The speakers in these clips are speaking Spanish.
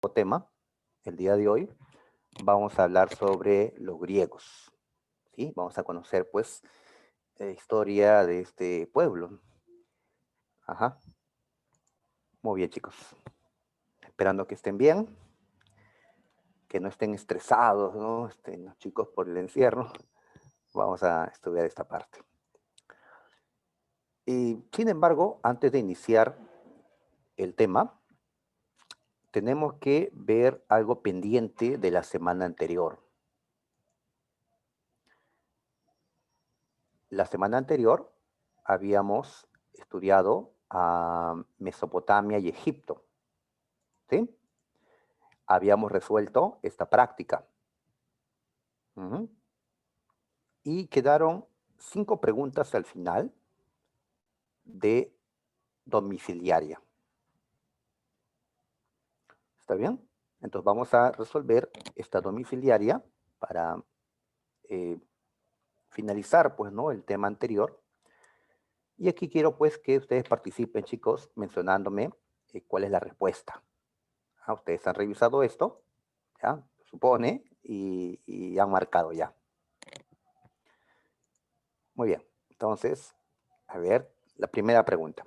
tema, el día de hoy, vamos a hablar sobre los griegos, ¿sí? Vamos a conocer, pues, la historia de este pueblo. Ajá, muy bien, chicos. Esperando que estén bien, que no estén estresados, ¿no? Los chicos por el encierro. Vamos a estudiar esta parte. Y, sin embargo, antes de iniciar el tema, tenemos que ver algo pendiente de la semana anterior. La semana anterior habíamos estudiado a Mesopotamia y Egipto, ¿sí? Habíamos resuelto esta práctica. Ujú. Y quedaron 5 preguntas al final de domiciliaria. ¿Está bien? Entonces vamos a resolver esta domiciliaria para eh, finalizar, pues, ¿no? El tema anterior. Y aquí quiero, pues, que ustedes participen, chicos, mencionándome cuál es la respuesta. Ustedes han revisado esto, ¿ya? Supone, y han marcado ya. Muy bien. Entonces, a ver, la primera pregunta.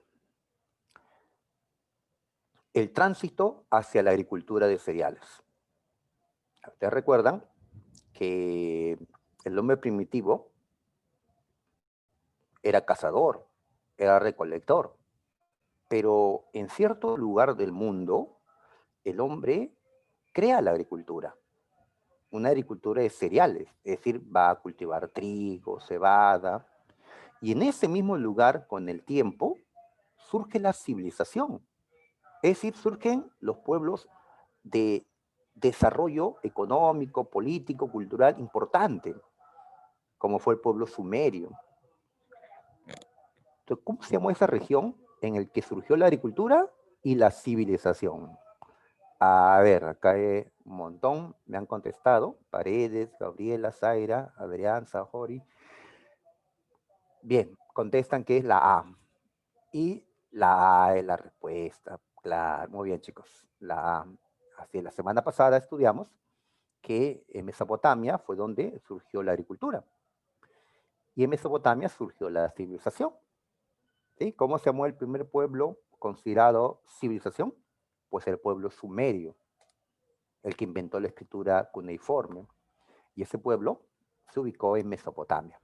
El tránsito hacia la agricultura de cereales. Ustedes recuerdan que el hombre primitivo era cazador, era recolector, pero en cierto lugar del mundo el hombre crea la agricultura, una agricultura de cereales, es decir, va a cultivar trigo, cebada, y en ese mismo lugar, con el tiempo, surge la civilización, es decir, surgen los pueblos de desarrollo económico, político, cultural importante, como fue el pueblo sumerio. Entonces, ¿cómo se llamó esa región en la que surgió la agricultura y la civilización? A ver, acá hay un montón, me han contestado. Paredes, Gabriela, Zaira, Adrián, Sajori. Bien, contestan que es la A. Y la A es la respuesta. Claro, muy bien, chicos. La A. Así, la semana pasada estudiamos que en Mesopotamia fue donde surgió la agricultura. Y en Mesopotamia surgió la civilización. ¿Sí? ¿Cómo se llamó el primer pueblo considerado civilización? Pues el pueblo sumerio, el que inventó la escritura cuneiforme. Y ese pueblo se ubicó en Mesopotamia.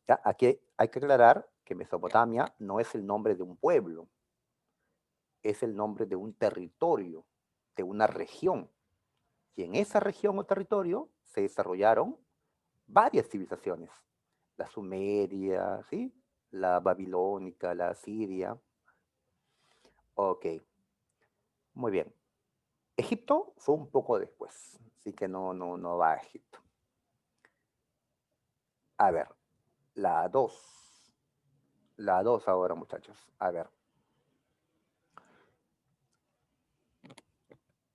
¿Ya? Aquí hay que aclarar que Mesopotamia no es el nombre de un pueblo, es el nombre de un territorio, de una región. Y en esa región o territorio se desarrollaron varias civilizaciones. La sumeria, ¿sí? La babilónica, la asiria. Ok, muy bien. Egipto fue un poco después, así que no va a Egipto. A ver, la 2. La 2 ahora, muchachos. A ver.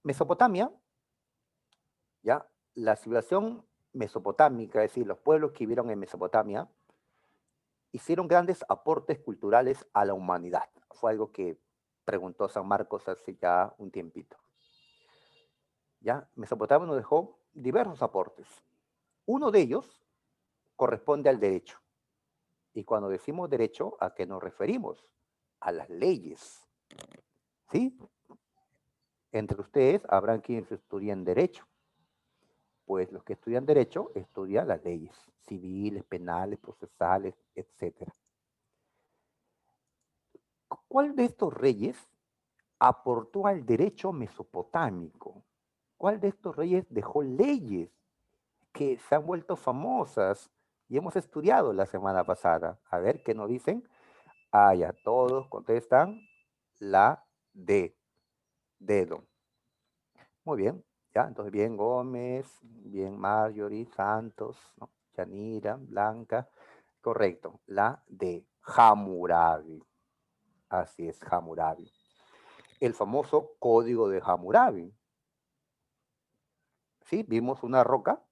Mesopotamia, ¿ya? La civilización mesopotámica, es decir, los pueblos que vivieron en Mesopotamia, hicieron grandes aportes culturales a la humanidad. Fue algo que preguntó San Marcos hace ya un tiempito. ¿Ya? Mesopotamia nos dejó diversos aportes. Uno de ellos corresponde al derecho. Y cuando decimos derecho, ¿a qué nos referimos? A las leyes. ¿Sí? Entre ustedes habrán quienes estudian derecho. Pues los que estudian derecho estudian las leyes civiles, penales, procesales, etcétera. ¿Cuál de estos reyes aportó al derecho mesopotámico? ¿Cuál de estos reyes dejó leyes que se han vuelto famosas y hemos estudiado la semana pasada? A ver qué nos dicen. Ah, ya, todos contestan la D, dedo. Muy bien, ya, entonces bien Gómez, bien Marjorie, Santos, ¿no? Yanira, Blanca, correcto, la D, Hammurabi. Así es, Hammurabi. El famoso código de Hammurabi. ¿Sí? Vimos una roca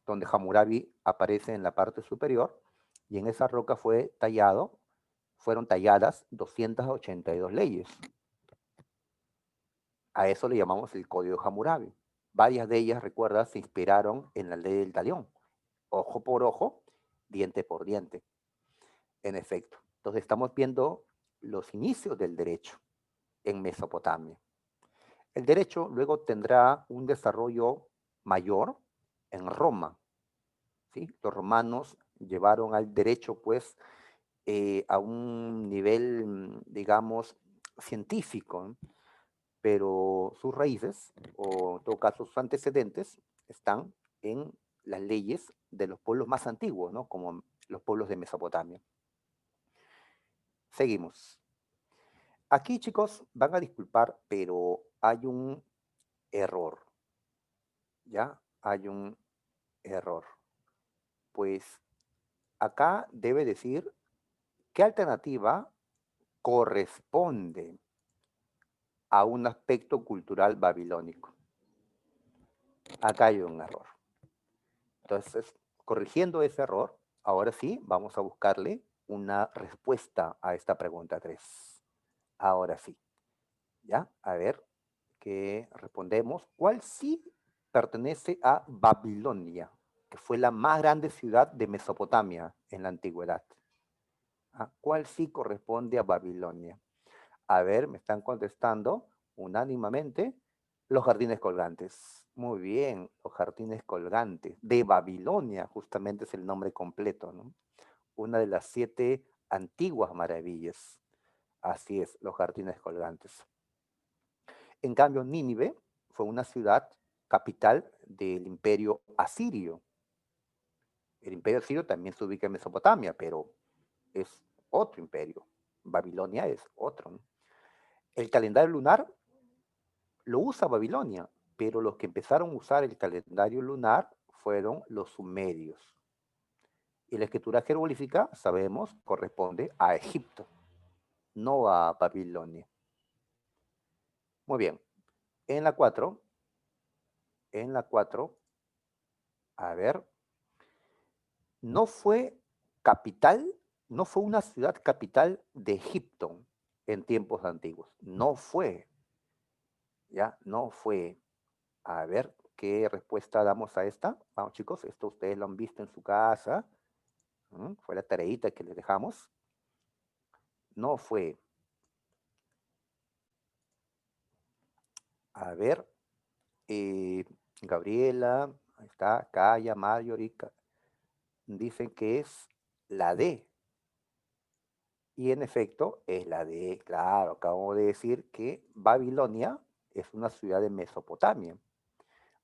donde Hammurabi aparece en la parte superior y en esa roca fueron talladas 282 leyes. A eso le llamamos el Código Hammurabi. Varias de ellas, recuerda, se inspiraron en la ley del talión. Ojo por ojo, diente por diente. En efecto. Entonces estamos viendo los inicios del derecho en Mesopotamia. El derecho luego tendrá un desarrollo mayor en Roma. ¿Sí? Los romanos llevaron al derecho, pues, a un nivel, digamos, científico, ¿no? Pero sus raíces, o en todo caso sus antecedentes, están en las leyes de los pueblos más antiguos, ¿no? Como los pueblos de Mesopotamia. Seguimos. Aquí, chicos, van a disculpar, pero hay un error, ¿ya? Hay un error. Pues acá debe decir qué alternativa corresponde a un aspecto cultural babilónico. Acá hay un error. Entonces, corrigiendo ese error, ahora sí, vamos a buscarle una respuesta a esta pregunta 3. Ahora sí, ¿ya? A ver, ¿qué respondemos? ¿Cuál sí pertenece a Babilonia, que fue la más grande ciudad de Mesopotamia en la antigüedad? ¿Ah? ¿Cuál sí corresponde a Babilonia? A ver, me están contestando unánimemente los jardines colgantes. Muy bien, los jardines colgantes de Babilonia, justamente es el nombre completo, ¿no? Una de las 7 antiguas maravillas. Así es, los jardines colgantes. En cambio, Nínive fue una ciudad capital del imperio asirio. El imperio asirio también se ubica en Mesopotamia, pero es otro imperio. Babilonia es otro, ¿no? El calendario lunar lo usa Babilonia, pero los que empezaron a usar el calendario lunar fueron los sumerios. Y la escritura jeroglífica, sabemos, corresponde a Egipto, no a Babilonia. Muy bien. En la 4, a ver, no fue capital, no fue una ciudad capital de Egipto en tiempos antiguos. No fue, ya, no fue. A ver, ¿qué respuesta damos a esta? Vamos, chicos, esto ustedes lo han visto en su casa. Fue la tareita que les dejamos. No fue. A ver, Gabriela, ahí está, Kaya, Marjorie, dicen que es la D. Y en efecto, es la D. Claro, acabamos de decir que Babilonia es una ciudad de Mesopotamia.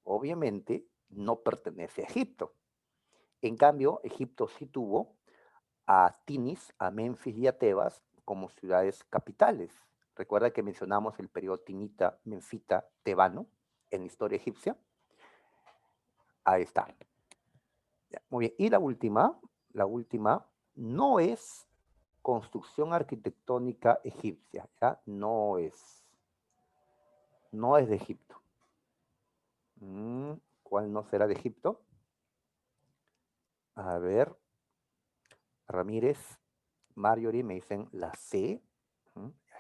Obviamente, no pertenece a Egipto. En cambio, Egipto sí tuvo a Tinis, a Memphis y a Tebas como ciudades capitales. Recuerda que mencionamos el periodo tinita, menfita, tebano en la historia egipcia. Ahí está. Ya, muy bien. Y la última no es construcción arquitectónica egipcia, ¿ya? No es de Egipto. ¿Cuál no será de Egipto? A ver, Ramírez, Marjorie me dicen la C.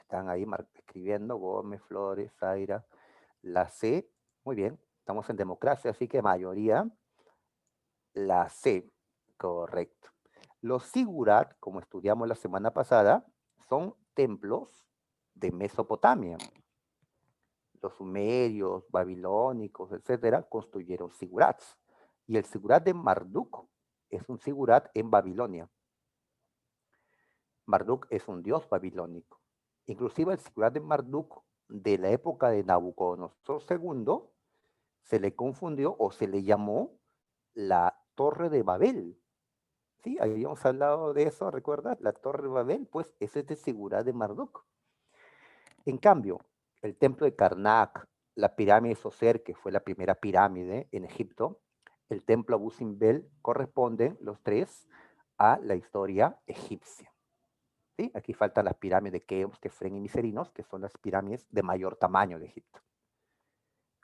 Están ahí escribiendo, Gómez, Flores, Zaira, la C. Muy bien, estamos en democracia, así que mayoría, la C. Correcto. Los sigurat, como estudiamos la semana pasada, son templos de Mesopotamia. Los sumerios, babilónicos, etcétera, construyeron sigurats. Y el sigurat de Marduk es un sigurat en Babilonia. Marduk es un dios babilónico. Inclusive el sigurat de Marduk de la época de Nabucodonosor II se le confundió o se le llamó la Torre de Babel. Sí, habíamos hablado de eso, ¿recuerdas? La Torre de Babel, pues ese es el sigurat de Marduk. En cambio, el templo de Karnak, la pirámide de Soser, que fue la primera pirámide en Egipto, el templo Abu Simbel, corresponden los tres a la historia egipcia. ¿Sí? Aquí faltan las pirámides de Keops, Kefren y Miserinos, que son las pirámides de mayor tamaño de Egipto.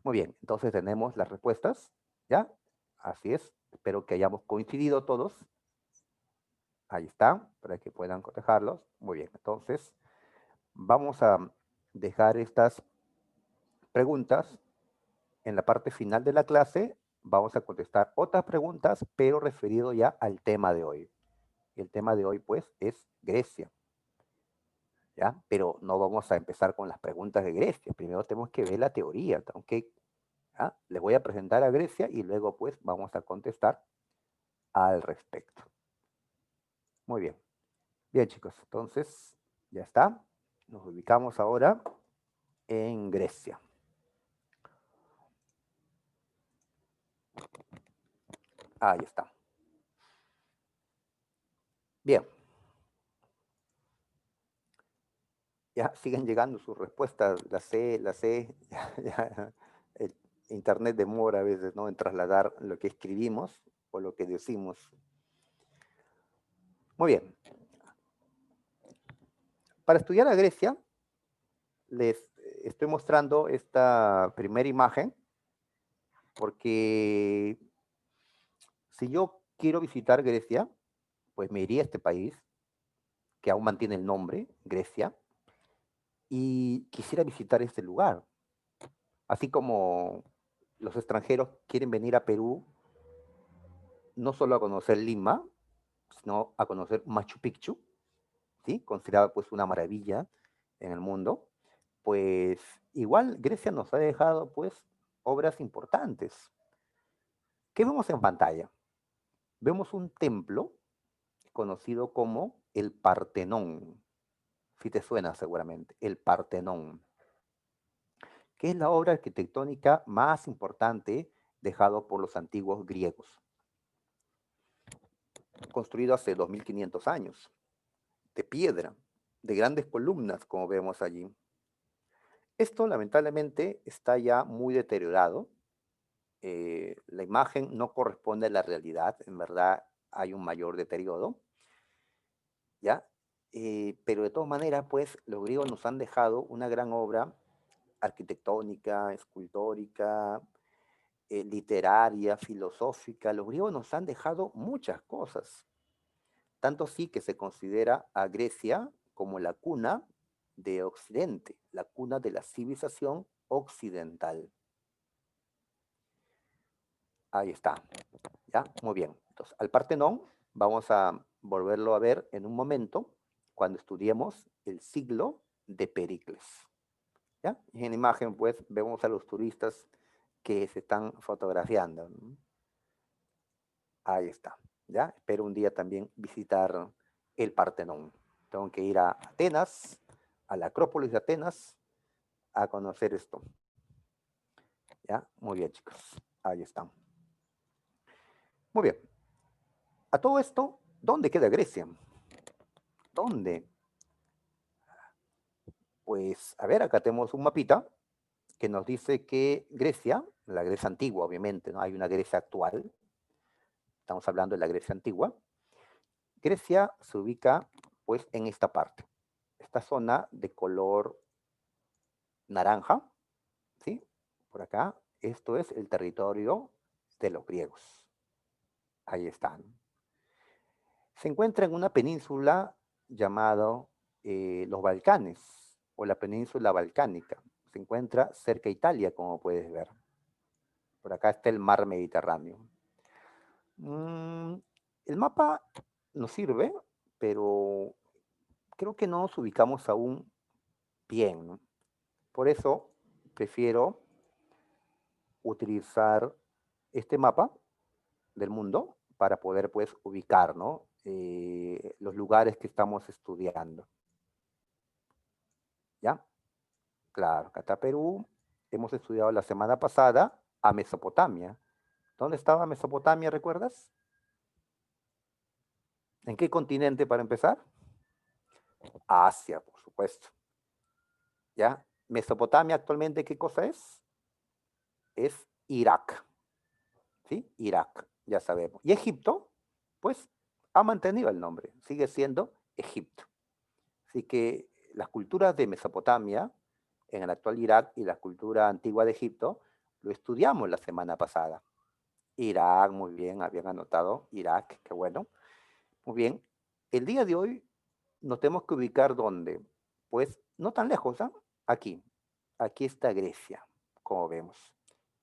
Muy bien, entonces tenemos las respuestas, ¿ya? Así es, espero que hayamos coincidido todos. Ahí está, para que puedan cotejarlos. Muy bien, entonces vamos a dejar estas preguntas. En la parte final de la clase vamos a contestar otras preguntas, pero referido ya al tema de hoy. El tema de hoy, pues, es Grecia, ¿ya? Pero no vamos a empezar con las preguntas de Grecia. Primero tenemos que ver la teoría, ¿ok? ¿Ya? Les voy a presentar a Grecia y luego, pues, vamos a contestar al respecto. Muy bien. Bien, chicos, entonces, ya está. Nos ubicamos ahora en Grecia. Ahí está. Bien. Ya siguen llegando sus respuestas, la sé, ya, el internet demora a veces, ¿no? En trasladar lo que escribimos o lo que decimos. Muy bien. Para estudiar a Grecia, les estoy mostrando esta primera imagen porque si yo quiero visitar Grecia, pues me iría a este país que aún mantiene el nombre, Grecia, y quisiera visitar este lugar. Así como los extranjeros quieren venir a Perú no solo a conocer Lima, sino a conocer Machu Picchu, ¿sí? Considerado pues una maravilla en el mundo, pues igual Grecia nos ha dejado pues obras importantes. ¿Qué vemos en pantalla? Vemos un templo conocido como el Partenón, si te suena seguramente, el Partenón, que es la obra arquitectónica más importante dejado por los antiguos griegos, construido hace 2500 años, de piedra, de grandes columnas, como vemos allí. Esto lamentablemente está ya muy deteriorado. La imagen no corresponde a la realidad, en verdad hay un mayor deterioro, ¿ya? Pero de todas maneras, pues los griegos nos han dejado una gran obra arquitectónica, escultórica, literaria, filosófica. Los griegos nos han dejado muchas cosas. Tanto sí que se considera a Grecia como la cuna de Occidente, la cuna de la civilización occidental. Ahí está. ¿Ya? Muy bien. Entonces, al Partenón vamos a volverlo a ver en un momento cuando estudiemos el siglo de Pericles. ¿Ya? Y en imagen, pues, vemos a los turistas que se están fotografiando. Ahí está. ¿Ya? Espero un día también visitar el Partenón. Tengo que ir a Atenas, a la Acrópolis de Atenas, a conocer esto. ¿Ya? Muy bien, chicos. Ahí están. Muy bien. A todo esto, ¿dónde queda Grecia? ¿Dónde? Pues, a ver, acá tenemos un mapita que nos dice que Grecia, la Grecia antigua, obviamente, no hay una Grecia actual, estamos hablando de la Grecia antigua. Grecia se ubica, pues, en esta parte, esta zona de color naranja, ¿sí? Por acá, esto es el territorio de los griegos. Ahí están. Se encuentra en una península llamada los Balcanes o la península balcánica. Se encuentra cerca de Italia, como puedes ver. Por acá está el mar Mediterráneo. Mm, el mapa nos sirve, pero creo que no nos ubicamos aún bien, ¿no? Por eso prefiero utilizar este mapa del mundo para poder pues ubicar, ¿no? Los lugares que estamos estudiando. ¿Ya? Claro, acá está Perú. Hemos estudiado la semana pasada a Mesopotamia. ¿Dónde estaba Mesopotamia, recuerdas? ¿En qué continente para empezar? Asia, por supuesto. ¿Ya? Mesopotamia actualmente, ¿qué cosa es? Es Irak. ¿Sí? Irak, ya sabemos. Y Egipto, pues, ha mantenido el nombre. Sigue siendo Egipto. Así que las culturas de Mesopotamia, en el actual Irak, y la cultura antigua de Egipto, lo estudiamos la semana pasada. Irak, muy bien, habían anotado Irak, qué bueno. Muy bien. El día de hoy nos tenemos que ubicar ¿dónde? Pues no tan lejos, ¿ah? Aquí. Aquí está Grecia. como vemos.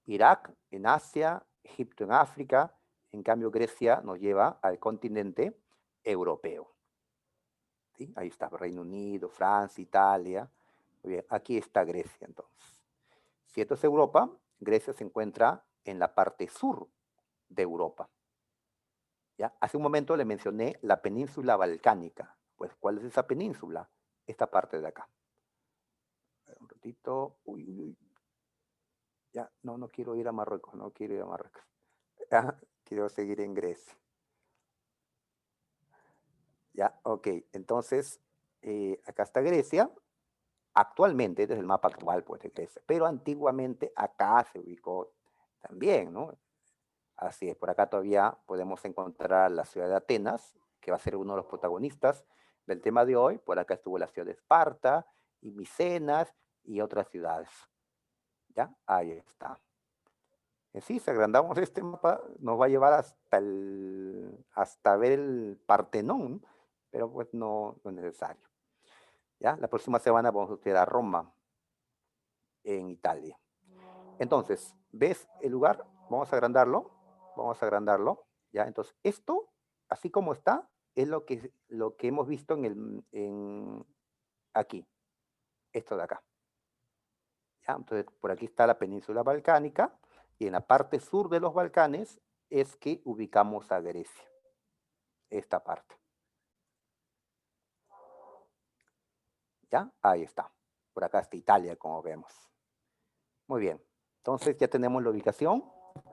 Irak en Asia, Egipto en África, en cambio Grecia nos lleva al continente europeo. ¿Sí? Ahí está Reino Unido, Francia, Italia. Muy bien, aquí está Grecia entonces. Si esto es Europa, Grecia se encuentra en la parte sur de Europa. ¿Ya? Hace un momento le mencioné la península balcánica. Pues, ¿cuál es esa península? Esta parte de acá. Un ratito. Uy, uy, uy. Ya, no, no quiero ir a Marruecos, no quiero ir a Marruecos. Ah, quiero seguir en Grecia. Ya, ok. Entonces, acá está Grecia. Actualmente, este es el mapa actual pues, de Grecia, pero antiguamente acá se ubicó también, ¿no? Así es, por acá todavía podemos encontrar la ciudad de Atenas, que va a ser uno de los protagonistas del tema de hoy. Por acá estuvo la ciudad de Esparta y Micenas y otras ciudades. ¿Ya? Ahí está. Sí, si agrandamos este mapa, nos va a llevar hasta ver el Partenón, pero pues no, no es necesario. ¿Ya? La próxima semana vamos a estudiar a Roma, en Italia. Entonces, ¿ves el lugar? Vamos a agrandarlo. Vamos a agrandarlo. ¿Ya? Entonces, esto, así como está, es lo que hemos visto aquí. Esto de acá. ¿Ya? Entonces, por aquí está la península balcánica y en la parte sur de los Balcanes es que ubicamos a Grecia. Esta parte. ¿Ya? Ahí está. Por acá está Italia, como vemos. Muy bien. Entonces ya tenemos la ubicación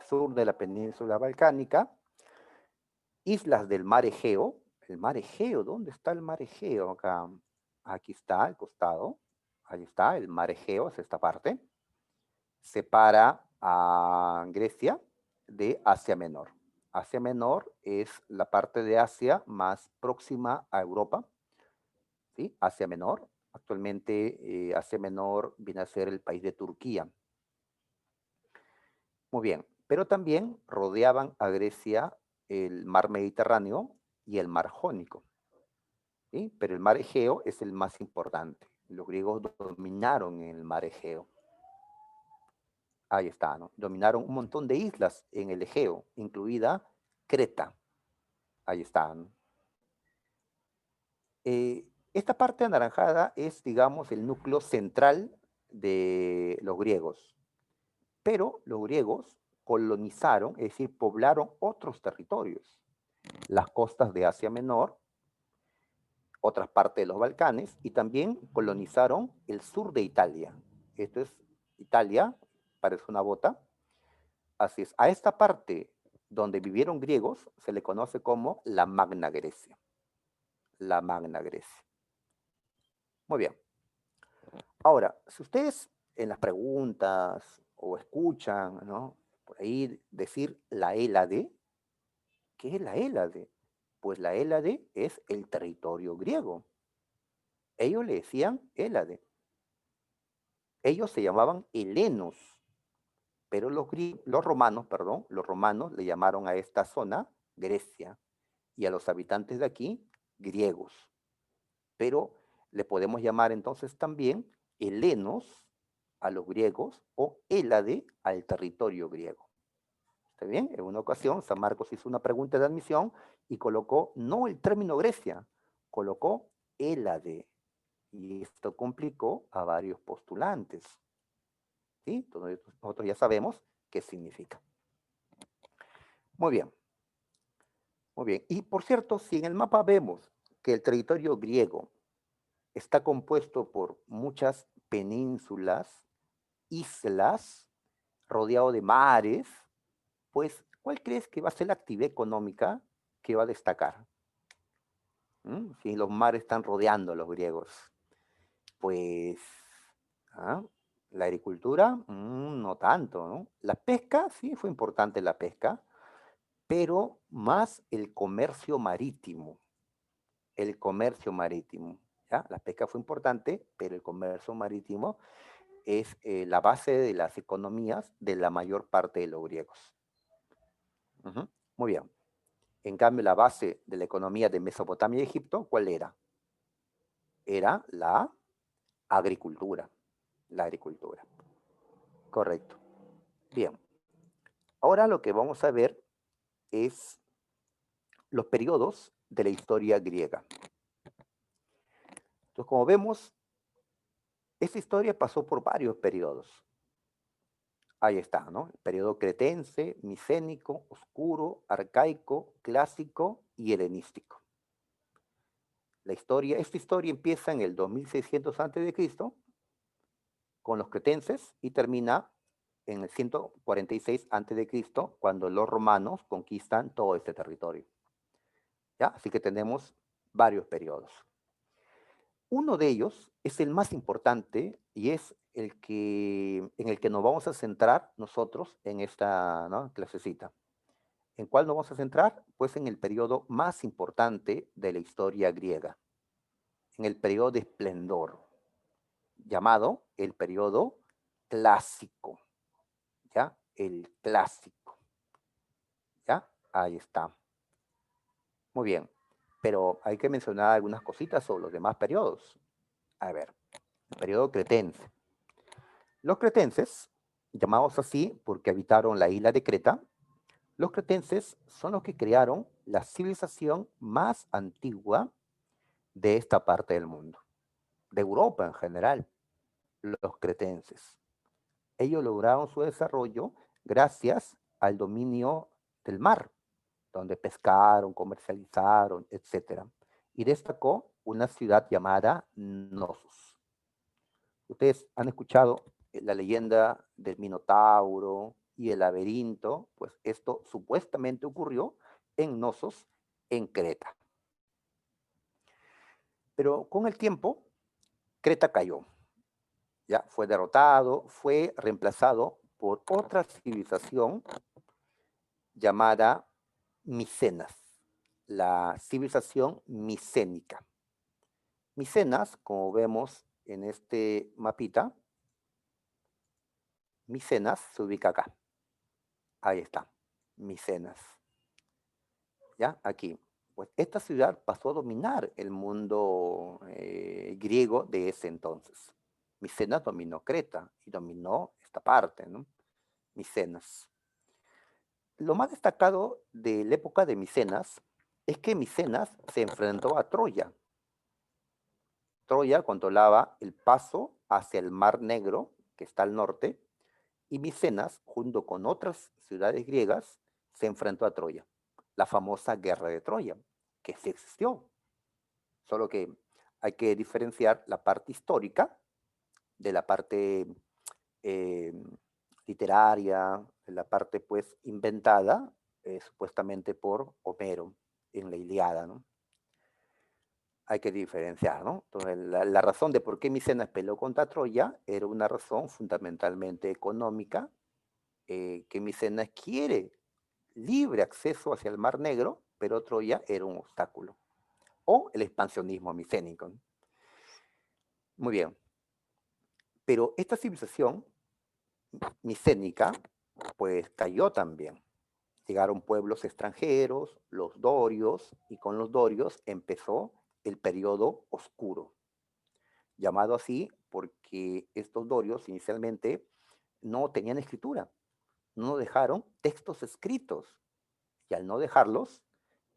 sur de la península balcánica. Islas del mar Egeo. El mar Egeo, ¿dónde está el mar Egeo? Acá, aquí está, al costado. Ahí está, el mar Egeo, es esta parte. Separa a Grecia de Asia Menor. Asia Menor es la parte de Asia más próxima a Europa. ¿Sí? Asia Menor. Actualmente Asia Menor viene a ser el país de Turquía. Muy bien, pero también rodeaban a Grecia el mar Mediterráneo y el mar Jónico. ¿Sí? Pero el mar Egeo es el más importante. Los griegos dominaron el mar Egeo. Ahí está, ¿no? Dominaron un montón de islas en el Egeo, incluida Creta. Ahí está, ¿no? Esta parte anaranjada es, digamos, el núcleo central de los griegos. Pero los griegos colonizaron, es decir, poblaron otros territorios. Las costas de Asia Menor, otras partes de los Balcanes, y también colonizaron el sur de Italia. Esto es Italia, parece una bota. Así es, a esta parte donde vivieron griegos se le conoce como la Magna Grecia. La Magna Grecia. Muy bien. Ahora, si ustedes en las preguntas o escuchan, ¿no? Por ahí decir la Hélade, ¿qué es la Hélade? Pues la Hélade es el territorio griego. Ellos le decían Hélade. Ellos se llamaban helenos, pero los romanos le llamaron a esta zona Grecia y a los habitantes de aquí griegos. Pero le podemos llamar entonces también helenos a los griegos o Hélade al territorio griego. ¿Está bien? En una ocasión, San Marcos hizo una pregunta de admisión y colocó no el término Grecia, colocó Hélade. Y esto complicó a varios postulantes. ¿Sí? Entonces, nosotros ya sabemos qué significa. Muy bien. Muy bien. Y por cierto, si en el mapa vemos que el territorio griego está compuesto por muchas penínsulas, islas, rodeado de mares, pues, ¿cuál crees que va a ser la actividad económica que va a destacar? Si los mares están rodeando a los griegos. Pues, ¿ah? La agricultura, no tanto, ¿no? La pesca, sí, fue importante la pesca, pero más el comercio marítimo. El comercio marítimo, ¿ya? La pesca fue importante, pero el comercio marítimo es la base de las economías de la mayor parte de los griegos. Muy bien. En cambio, la base de la economía de Mesopotamia y Egipto, ¿cuál era? Era la agricultura. La agricultura. correcto. Bien, ahora lo que vamos a ver es los periodos de la historia griega. Entonces, como vemos, esta historia pasó por varios periodos. Ahí está, ¿no? El periodo cretense, micénico, oscuro, arcaico, clásico y helenístico. Esta historia empieza en el 2600 a.C. con los cretenses y termina en el 146 a.C. cuando los romanos conquistan todo este territorio. ¿Ya? Así que tenemos varios periodos. Uno de ellos es el más importante y es en el que nos vamos a centrar nosotros en esta, ¿no?, clasecita. ¿En cuál nos vamos a centrar? Pues en el periodo más importante de la historia griega, en el periodo de esplendor, llamado el periodo clásico, ¿ya? El clásico, ¿ya? Ahí está. Muy bien, pero hay que mencionar algunas cositas sobre los demás periodos. A ver, el periodo cretense. Los cretenses, llamados así porque habitaron la isla de Creta, los cretenses son los que crearon la civilización más antigua de esta parte del mundo, de Europa en general, los cretenses. Ellos lograron su desarrollo gracias al dominio del mar, donde pescaron, comercializaron, etcétera. Y destacó una ciudad llamada Knossos. Ustedes han escuchado la leyenda del Minotauro y el laberinto, pues esto supuestamente ocurrió en Knossos, en Creta. Pero con el tiempo, Creta cayó, ya fue derrotado, fue reemplazado por otra civilización llamada Micenas, la civilización micénica. Micenas, como vemos en este mapita, Micenas se ubica acá. Ahí está, Micenas. ¿Ya? Aquí. Pues esta ciudad pasó a dominar el mundo griego de ese entonces. Micenas dominó Creta y dominó esta parte, ¿no? Micenas. Lo más destacado de la época de Micenas es que Micenas se enfrentó a Troya. Troya controlaba el paso hacia el Mar Negro, que está al norte, y Micenas, junto con otras ciudades griegas, se enfrentó a Troya. La famosa guerra de Troya, que sí existió, solo que hay que diferenciar la parte histórica de la parte eh, literaria, de la parte pues inventada supuestamente por Homero en la Iliada, ¿no? Hay que diferenciar, ¿no? Entonces, la razón de por qué Micenas peleó contra Troya era una razón fundamentalmente económica, que Micenas quiere libre acceso hacia el Mar Negro, pero Troya era un obstáculo. O el expansionismo micénico. Muy bien. Pero esta civilización micénica, pues cayó también. Llegaron pueblos extranjeros, los dorios, y con los dorios empezó el periodo oscuro, llamado así porque estos dorios inicialmente no tenían escritura, no dejaron textos escritos, y al no dejarlos,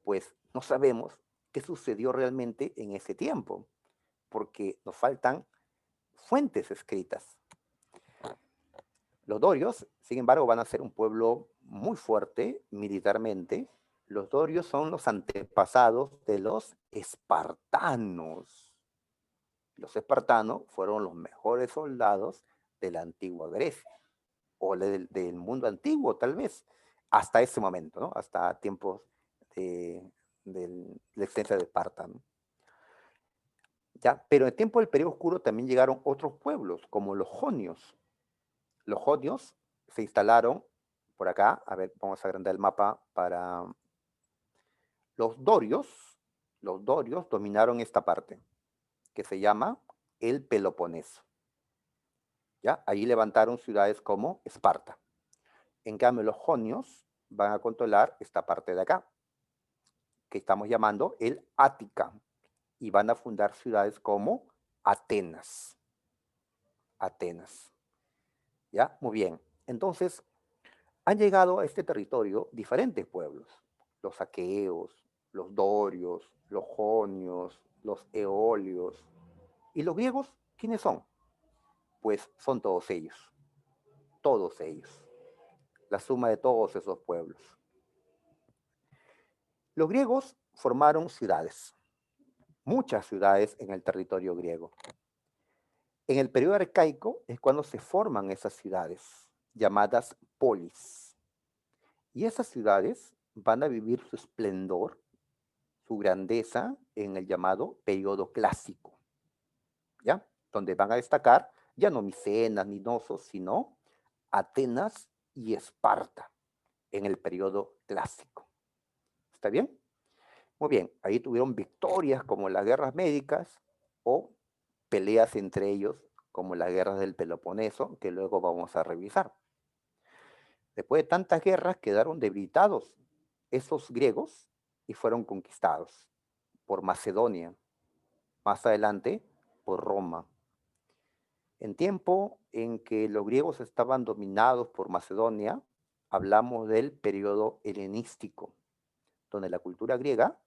pues no sabemos qué sucedió realmente en ese tiempo, porque nos faltan fuentes escritas. Los dorios, sin embargo, van a ser un pueblo muy fuerte militarmente. Los dorios son los antepasados de los espartanos. Los espartanos fueron los mejores soldados de la antigua Grecia, o del mundo antiguo tal vez, hasta ese momento, ¿no? Hasta tiempos de la existencia de Esparta, ¿no? ¿Ya? Pero en el tiempo del periodo oscuro también llegaron otros pueblos, como los jonios. Los jonios se instalaron por acá, a ver, vamos a agrandar el mapa para... Los dorios, los dorios dominaron esta parte, que se llama el Peloponeso. ¿Ya? Allí levantaron ciudades como Esparta. En cambio, los jonios van a controlar esta parte de acá, que estamos llamando el Ática, y van a fundar ciudades como Atenas. Atenas. ¿Ya? Muy bien. Entonces, han llegado a este territorio diferentes pueblos, los aqueos, los dorios, los jonios, los eolios. ¿Y los griegos quiénes son? Pues son todos ellos, la suma de todos esos pueblos. Los griegos formaron ciudades, muchas ciudades en el territorio griego. En el periodo arcaico es cuando se forman esas ciudades, llamadas polis. Y esas ciudades van a vivir su esplendor, su grandeza en el llamado periodo clásico, ¿ya? Donde van a destacar ya no Micenas ni Nosos, sino Atenas y Esparta en el periodo clásico. ¿Está bien? Muy bien, ahí tuvieron victorias como las guerras médicas o peleas entre ellos como las guerras del Peloponeso, que luego vamos a revisar. Después de tantas guerras quedaron debilitados esos griegos y fueron conquistados por Macedonia, más adelante por Roma. En tiempo en que los griegos estaban dominados por Macedonia, hablamos del periodo helenístico, donde la cultura griega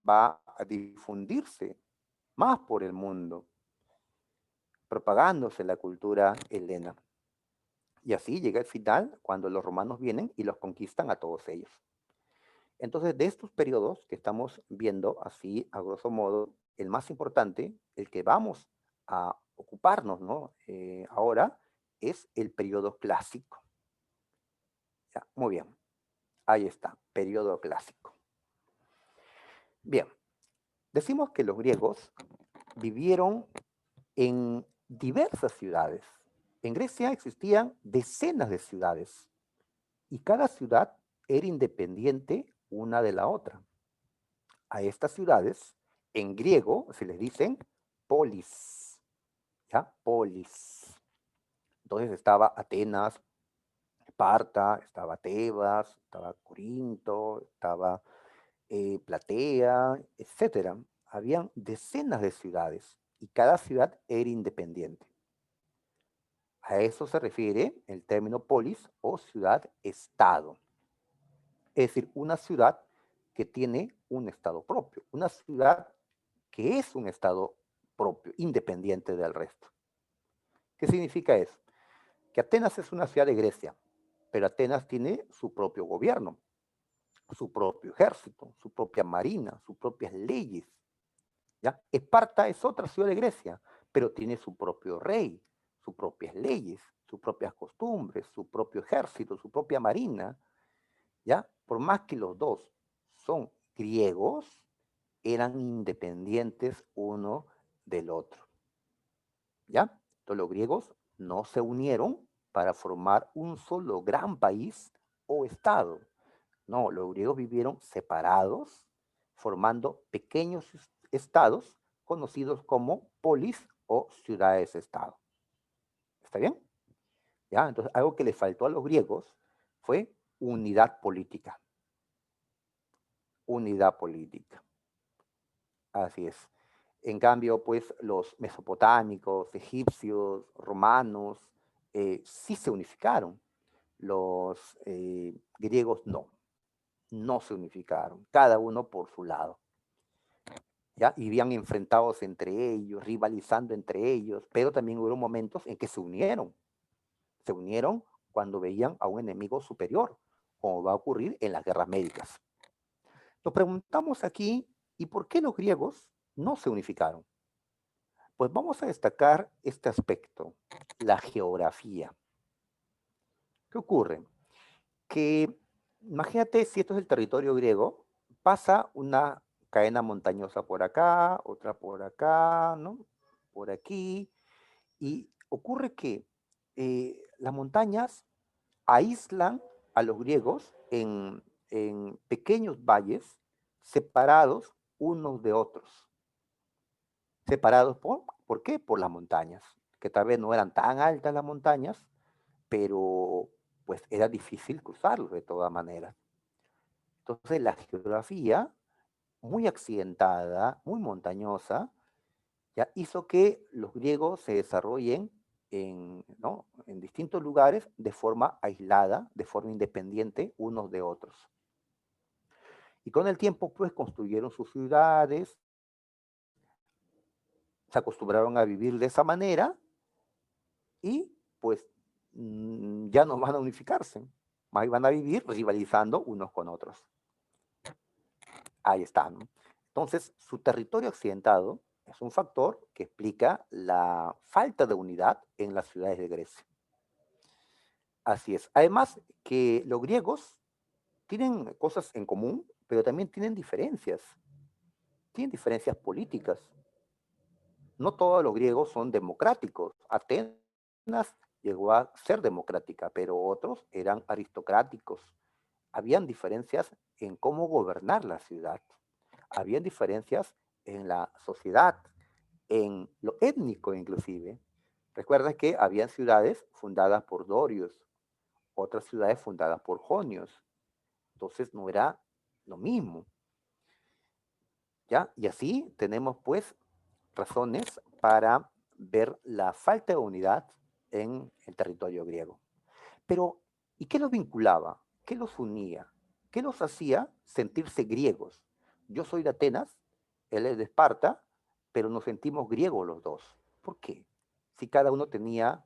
va a difundirse más por el mundo, propagándose la cultura helena. Y así llega el final cuando los romanos vienen y los conquistan a todos ellos. Entonces, de estos periodos que estamos viendo, así a grosso modo, el más importante, el que vamos a ocuparnos, ¿no? Ahora, es el periodo clásico. Ya, muy bien, ahí está, periodo clásico. Bien, decimos que los griegos vivieron en diversas ciudades. En Grecia existían decenas de ciudades y cada ciudad era independiente una de la otra. A estas ciudades, en griego, se les dicen polis, ¿ya? Polis. Entonces estaba Atenas, Esparta, estaba Tebas, estaba Corinto, estaba Platea, etcétera. Habían decenas de ciudades y cada ciudad era independiente. A eso se refiere el término polis o ciudad-estado. Es decir, una ciudad que tiene un estado propio, una ciudad que es un estado propio, independiente del resto. ¿Qué significa eso? Que Atenas es una ciudad de Grecia, pero Atenas tiene su propio gobierno, su propio ejército, su propia marina, sus propias leyes. ¿Ya? Esparta es otra ciudad de Grecia, pero tiene su propio rey, sus propias leyes, sus propias costumbres, su propio ejército, su propia marina. ¿Ya? Por más que los dos son griegos, eran independientes uno del otro. ¿Ya? Entonces los griegos no se unieron para formar un solo gran país o estado. No, los griegos vivieron separados, formando pequeños estados conocidos como polis o ciudades-estado. ¿Está bien? ¿Ya? Entonces, algo que le faltó a los griegos fue unidad política. Unidad política. Así es. En cambio, pues los mesopotámicos, egipcios, romanos, sí se unificaron. Los griegos no se unificaron, cada uno por su lado. ¿Ya? Y vivían enfrentados entre ellos, rivalizando entre ellos, pero también hubo momentos en que se unieron. Se unieron cuando veían a un enemigo superior, como va a ocurrir en las guerras médicas. Nos preguntamos aquí, ¿y por qué los griegos no se unificaron? Pues vamos a destacar este aspecto, la geografía. ¿Qué ocurre? Que imagínate si esto es el territorio griego, pasa una cadena montañosa por acá, ¿no? Por aquí, y ocurre que las montañas aíslan a los griegos en pequeños valles separados unos de otros. Separados ¿por qué? Por las montañas, que tal vez no eran tan altas las montañas, pero pues era difícil cruzarlos de todas maneras. Entonces la geografía, muy accidentada, muy montañosa, ya hizo que los griegos se desarrollen ¿no? en distintos lugares de forma aislada, de forma independiente unos de otros. Y con el tiempo, pues, construyeron sus ciudades, se acostumbraron a vivir de esa manera y, pues, ya no van a unificarse, más van a vivir rivalizando unos con otros. Ahí está, ¿no? Entonces, su territorio accidentado es un factor que explica la falta de unidad en las ciudades de Grecia. Así es. Además, que los griegos tienen cosas en común, pero también tienen diferencias políticas. No todos los griegos son democráticos. Atenas llegó a ser democrática, pero otros eran aristocráticos. Habían diferencias en cómo gobernar la ciudad. Habían diferencias en la sociedad, en lo étnico inclusive. Recuerda que habían ciudades fundadas por dorios, otras ciudades fundadas por jonios. Entonces no era lo mismo, ¿ya? Y así tenemos pues razones para ver la falta de unidad en el territorio griego. Pero, ¿y qué los vinculaba? ¿Qué los unía? ¿Qué los hacía sentirse griegos? Yo soy de Atenas, él es de Esparta, pero nos sentimos griegos los dos. ¿Por qué? Si cada uno tenía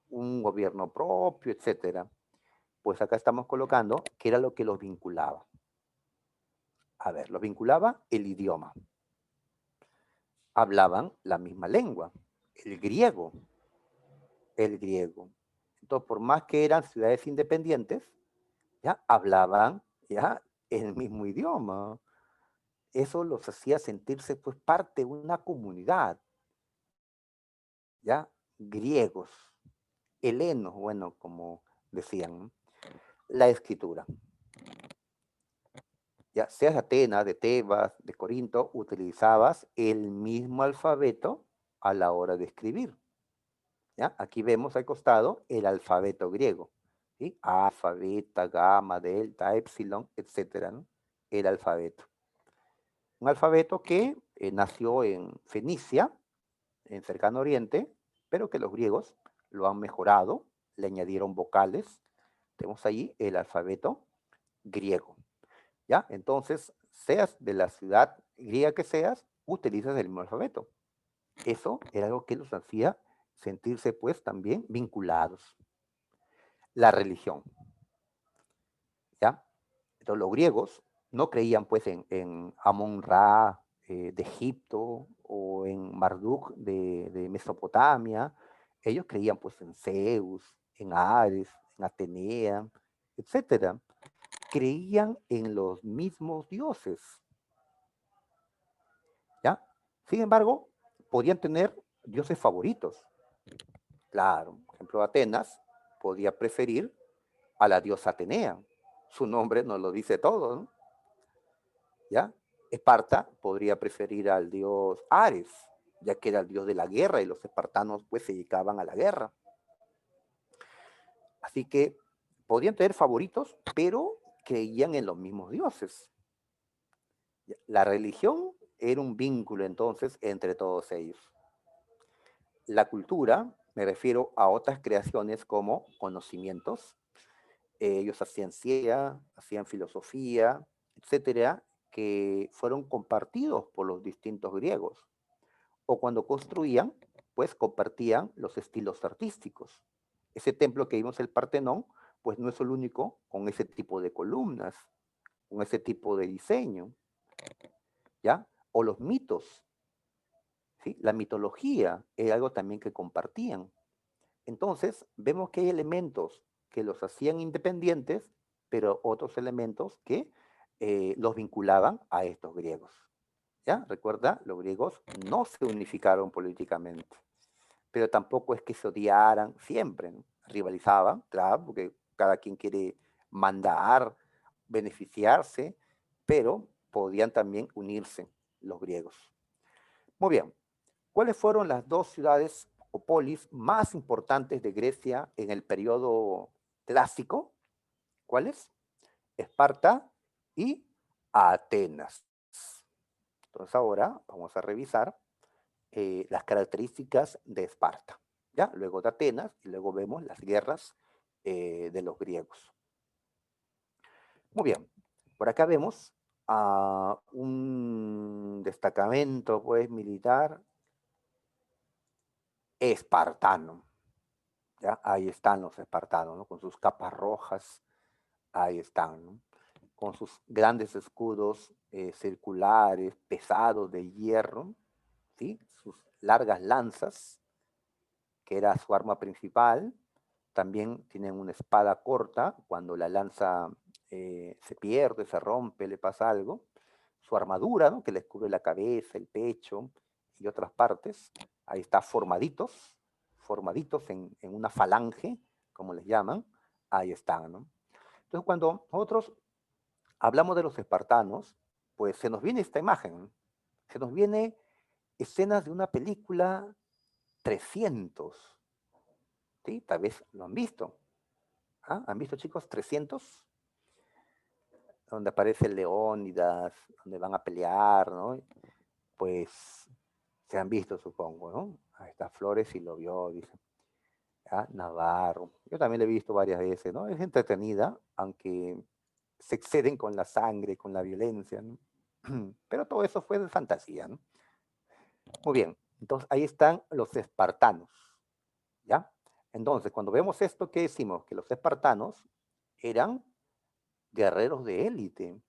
un gobierno propio, etcétera. Pues acá estamos colocando qué era lo que los vinculaba. A ver, los vinculaba el idioma. Hablaban la misma lengua, el griego, el griego. Entonces, por más que eran ciudades independientes, ya hablaban ya el mismo idioma. Eso los hacía sentirse pues parte de una comunidad, ya griegos, helenos, bueno, como decían, ¿no? La escritura. Ya seas de Atenas, de Tebas, de Corinto, utilizabas el mismo alfabeto a la hora de escribir. ¿Ya? Aquí vemos al costado el alfabeto griego. ¿Sí? Alfa, beta, gamma, delta, epsilon, etcétera, ¿no? El alfabeto. Un alfabeto que nació en Fenicia, en cercano Oriente, pero que los griegos lo han mejorado, le añadieron vocales. Tenemos ahí el alfabeto griego. ¿Ya? Entonces, seas de la ciudad griega que seas, utilizas el mismo alfabeto. Eso era algo que los hacía sentirse pues también vinculados. La religión, ¿ya? Entonces los griegos no creían pues en Amon-Ra de Egipto o en Marduk de Mesopotamia. Ellos creían pues en Zeus, en Ares, en Atenea, etcétera. Creían en los mismos dioses, ¿ya? Sin embargo, podían tener dioses favoritos. Claro, por ejemplo, Atenas podía preferir a la diosa Atenea. Su nombre nos lo dice todo, ¿no? ¿Ya? Esparta podría preferir al dios Ares, ya que era el dios de la guerra y los espartanos pues se dedicaban a la guerra. Así que podían tener favoritos, pero creían en los mismos dioses. La religión era un vínculo entonces entre todos ellos. La cultura, me refiero a otras creaciones como conocimientos. Ellos hacían ciencia, hacían filosofía, etcétera, que fueron compartidos por los distintos griegos. O cuando construían, pues compartían los estilos artísticos. Ese templo que vimos, el Partenón, pues no es el único con ese tipo de columnas, con ese tipo de diseño, ¿ya? O los mitos, ¿sí? La mitología es algo también que compartían. Entonces, vemos que hay elementos que los hacían independientes, pero otros elementos que los vinculaban a estos griegos. ¿Ya? Recuerda, los griegos no se unificaron políticamente, pero tampoco es que se odiaran siempre, ¿no? Rivalizaban, claro, porque cada quien quiere mandar, beneficiarse, pero podían también unirse los griegos. Muy bien, ¿cuáles fueron las dos ciudades o polis más importantes de Grecia en el periodo clásico? ¿Cuáles? Esparta y Atenas. Entonces ahora vamos a revisar las características de Esparta. ¿ya? Luego de Atenas, y luego vemos las guerras de los griegos. Muy bien, por acá vemos a un destacamento pues, militar espartano. ¿Ya? Ahí están los espartanos, ¿no? Con sus capas rojas, ahí están, ¿no? Con sus grandes escudos circulares, pesados de hierro, ¿sí? Sus largas lanzas, que era su arma principal. También tienen una espada corta, cuando la lanza se pierde, se rompe, le pasa algo. Su armadura, ¿no? Que les cubre la cabeza, el pecho y otras partes. Ahí está formaditos en una falange, como les llaman. Ahí están, ¿no? Entonces, cuando nosotros hablamos de los espartanos, pues se nos viene esta imagen, ¿no? Se nos viene escenas de una película 300, ¿sí? Tal vez lo han visto. ¿Ah? ¿Han visto, chicos, 300? Donde aparece Leónidas, donde van a pelear, ¿no? Pues se han visto, supongo, ¿no? Ahí está Flores y lo vio, dice. ¿Ah? Navarro. Yo también lo he visto varias veces, ¿no? Es entretenida, aunque se exceden con la sangre, con la violencia, ¿no? Pero todo eso fue de fantasía, ¿no? Muy bien, entonces ahí están los espartanos, ¿ya? Entonces, cuando vemos esto, ¿qué decimos? Que los espartanos eran guerreros de élite,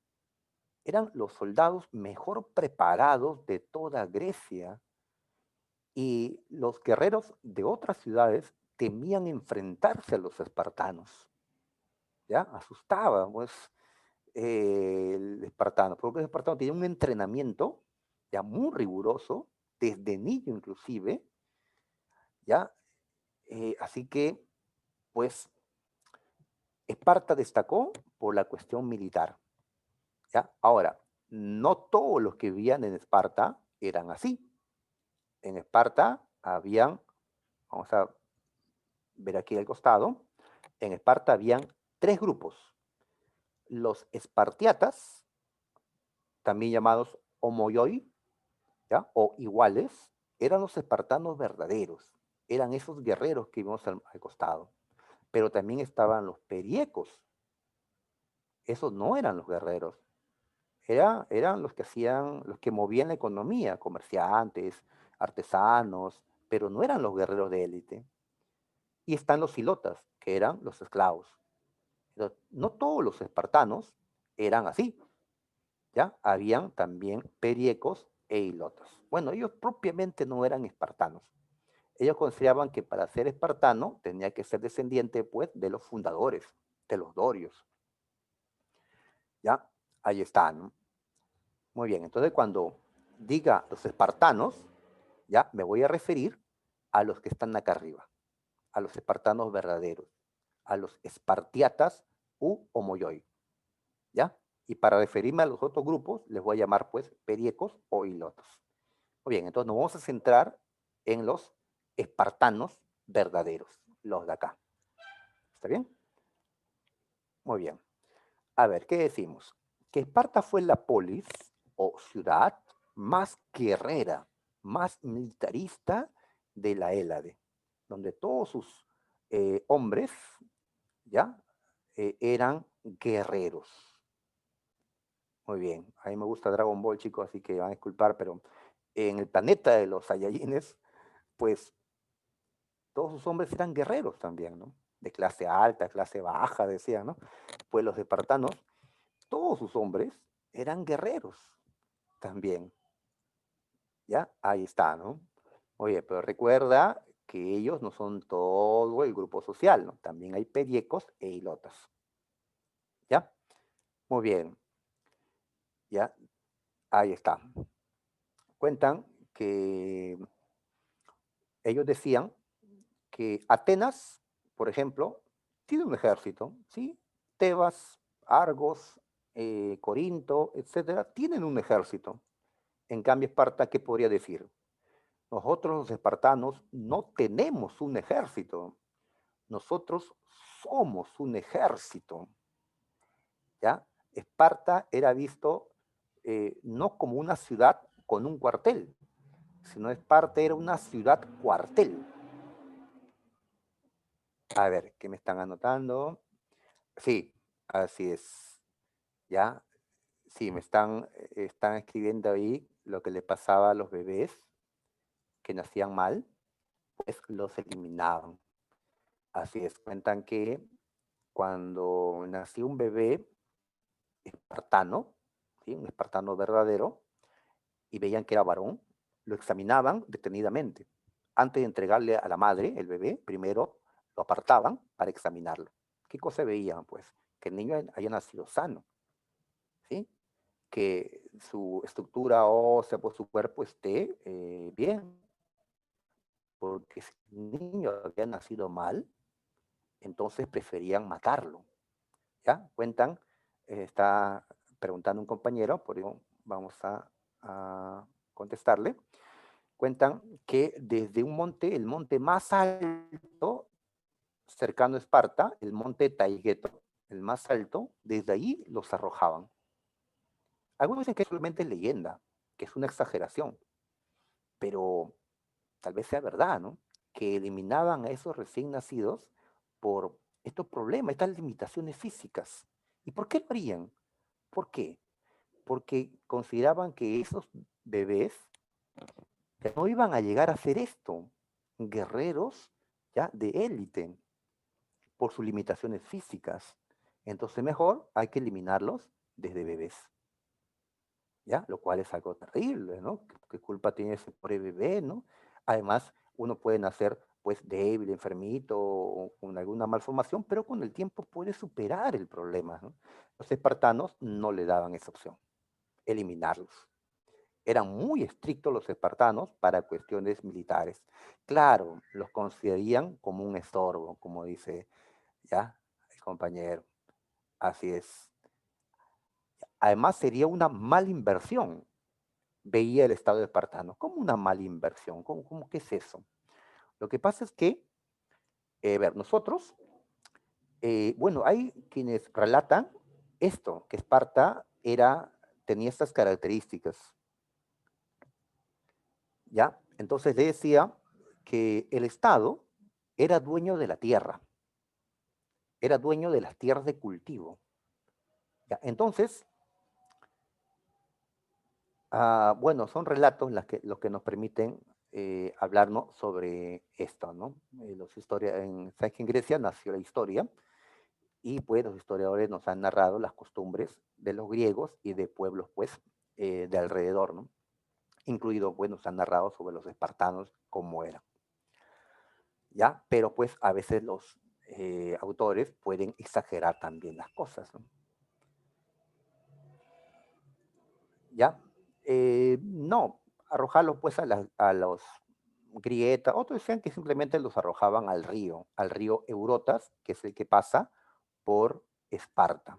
eran los soldados mejor preparados de toda Grecia, y los guerreros de otras ciudades temían enfrentarse a los espartanos, ¿ya? Asustaba, pues, el espartano, porque el espartano tenía un entrenamiento ya muy riguroso, desde niño inclusive, ¿ya? Así que, pues, Esparta destacó por la cuestión militar, ¿ya? Ahora, no todos los que vivían en Esparta eran así. En Esparta habían, vamos a ver aquí al costado, en Esparta habían tres grupos. Los espartiatas, también llamados homoioi, ¿ya? O iguales, eran los espartanos verdaderos, eran esos guerreros que vimos al costado. Pero también estaban los periecos, esos no eran los guerreros, eran los que hacían, los que movían la economía, comerciantes, artesanos, pero no eran los guerreros de élite. Y están los silotas, que eran los esclavos. Entonces, no todos los espartanos eran así, ¿ya? Habían también periecos e hilotas. Bueno, ellos propiamente no eran espartanos. Ellos consideraban que para ser espartano tenía que ser descendiente, pues, de los fundadores, de los dorios, ¿ya? Ahí están, ¿no? Muy bien, entonces cuando diga los espartanos, ya me voy a referir a los que están acá arriba, a los espartanos verdaderos, a los espartiatas u homoioi, ¿ya? Y para referirme a los otros grupos, les voy a llamar pues periecos o hilotos. Muy bien, entonces nos vamos a centrar en los espartanos verdaderos, los de acá. ¿Está bien? Muy bien. A ver, ¿qué decimos? Que Esparta fue la polis o ciudad más guerrera, más militarista de la Hélade, donde todos sus hombres, ¿ya? Eran guerreros. Muy bien, a mí me gusta Dragon Ball, chicos, así que van a disculpar, pero en el planeta de los Saiyajines, pues todos sus hombres eran guerreros también, ¿no? De clase alta, clase baja, decían, ¿no? Pues los espartanos, todos sus hombres eran guerreros también, ¿ya? Ahí está, ¿no? Oye, pero recuerda que ellos no son todo el grupo social, ¿no? También hay periecos e hilotas, ¿ya? Muy bien, ¿ya? Ahí está. Cuentan que ellos decían que Atenas, por ejemplo, tiene un ejército, ¿sí? Tebas, Argos, Corinto, etcétera, tienen un ejército. En cambio, Esparta, ¿qué podría decir? Nosotros los espartanos no tenemos un ejército, nosotros somos un ejército, ¿ya? Esparta era visto no como una ciudad con un cuartel, sino Esparta era una ciudad cuartel, A ver, ¿qué me están anotando? Sí, así es. ¿Ya? Sí, están escribiendo ahí lo que le pasaba a los bebés que nacían mal, pues los eliminaban. Así es, cuentan que cuando nació un bebé espartano, ¿sí? Un espartano verdadero, y veían que era varón, lo examinaban detenidamente. Antes de entregarle a la madre el bebé, primero lo apartaban para examinarlo. ¿Qué cosa veían? Pues que el niño haya nacido sano, ¿sí? Que su estructura ósea, pues su cuerpo esté bien, porque si el niño había nacido mal, entonces preferían matarlo. ¿Ya? Cuentan, está preguntando un compañero, por ello vamos a contestarle. Cuentan que desde un monte, el monte más alto, cercano a Esparta, el monte Taygeto, el más alto, desde ahí los arrojaban. Algunos dicen que es solamente leyenda, que es una exageración, pero tal vez sea verdad, ¿no? Que eliminaban a esos recién nacidos por estos problemas, estas limitaciones físicas. ¿Y por qué lo harían? ¿Por qué? Porque consideraban que esos bebés ya no iban a llegar a ser esto, guerreros ya de élite, por sus limitaciones físicas. Entonces mejor hay que eliminarlos desde bebés, ¿ya? Lo cual es algo terrible, ¿no? ¿Qué culpa tiene ese pobre bebé, ¿no? Además, uno puede nacer pues débil, enfermito o con alguna malformación, pero con el tiempo puede superar el problema, ¿no? Los espartanos no le daban esa opción, eliminarlos. Eran muy estrictos los espartanos para cuestiones militares. Claro, los considerarían como un estorbo, como dice ya el compañero. Así es. Además, sería una mala inversión, veía el Estado espartano. ¿Cómo una mala inversión? ¿Cómo qué es eso? Lo que pasa es que, ver, nosotros, bueno, hay quienes relatan esto, que Esparta tenía estas características, ¿ya? Entonces le decía que el Estado era dueño de la tierra, era dueño de las tierras de cultivo, ¿ya? Entonces, bueno, son relatos los que nos permiten hablarnos sobre esto, ¿no? Sabes que en Grecia nació la historia y pues los historiadores nos han narrado las costumbres de los griegos y de pueblos pues de alrededor, ¿no? Incluido, bueno, se han narrado sobre los espartanos cómo eran. ¿Ya? Pero pues a veces los autores pueden exagerar también las cosas, ¿no? ¿Ya? No, arrojarlos pues a los grietas, otros decían que simplemente los arrojaban al río Eurotas, que es el que pasa por Esparta.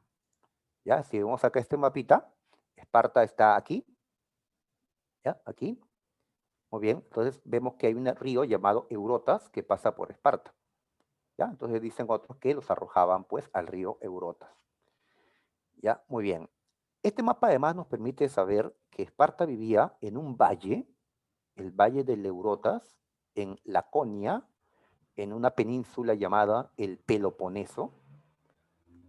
¿Ya? Si vemos acá este mapita, Esparta está aquí, ¿ya? Aquí, muy bien, entonces vemos que hay un río llamado Eurotas que pasa por Esparta. ¿Ya? Entonces dicen otros que los arrojaban pues al río Eurotas. ¿Ya? Muy bien. Este mapa además nos permite saber que Esparta vivía en un valle, el valle de Eurotas, en Laconia, en una península llamada el Peloponeso,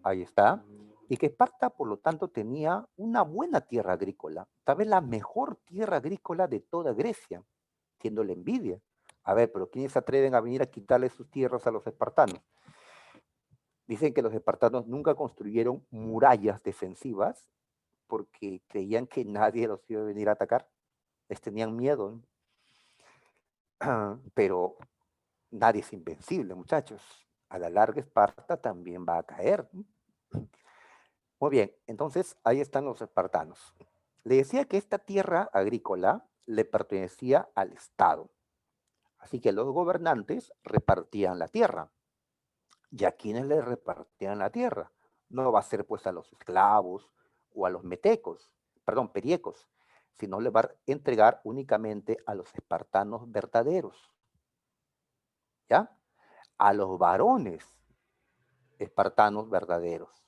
ahí está, y que Esparta por lo tanto tenía una buena tierra agrícola, tal vez la mejor tierra agrícola de toda Grecia, siendo la envidia. A ver, pero ¿quiénes se atreven a venir a quitarle sus tierras a los espartanos? Dicen que los espartanos nunca construyeron murallas defensivas porque creían que nadie los iba a venir a atacar. Les tenían miedo, ¿no? Pero nadie es invencible, muchachos. A la larga Esparta también va a caer, ¿no? Muy bien, entonces ahí están los espartanos. Le decía que esta tierra agrícola le pertenecía al Estado. Así que los gobernantes repartían la tierra. ¿Y a quiénes le repartían la tierra? No va a ser pues a los esclavos o a los metecos, perdón, periecos, sino le va a entregar únicamente a los espartanos verdaderos, ¿ya? A los varones espartanos verdaderos.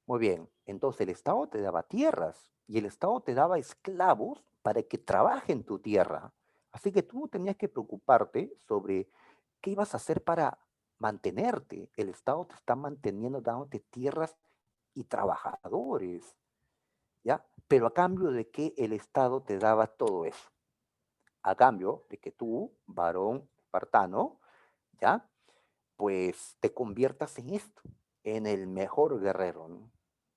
Muy bien, entonces el Estado te daba tierras y el Estado te daba esclavos para que trabajen tu tierra. Así que tú no tenías que preocuparte sobre qué ibas a hacer para mantenerte. El Estado te está manteniendo, dándote tierras y trabajadores, ¿ya? Pero a cambio de que el Estado te daba todo eso. A cambio de que tú, varón espartano, ¿ya? Pues te conviertas en esto, en el mejor guerrero, ¿no?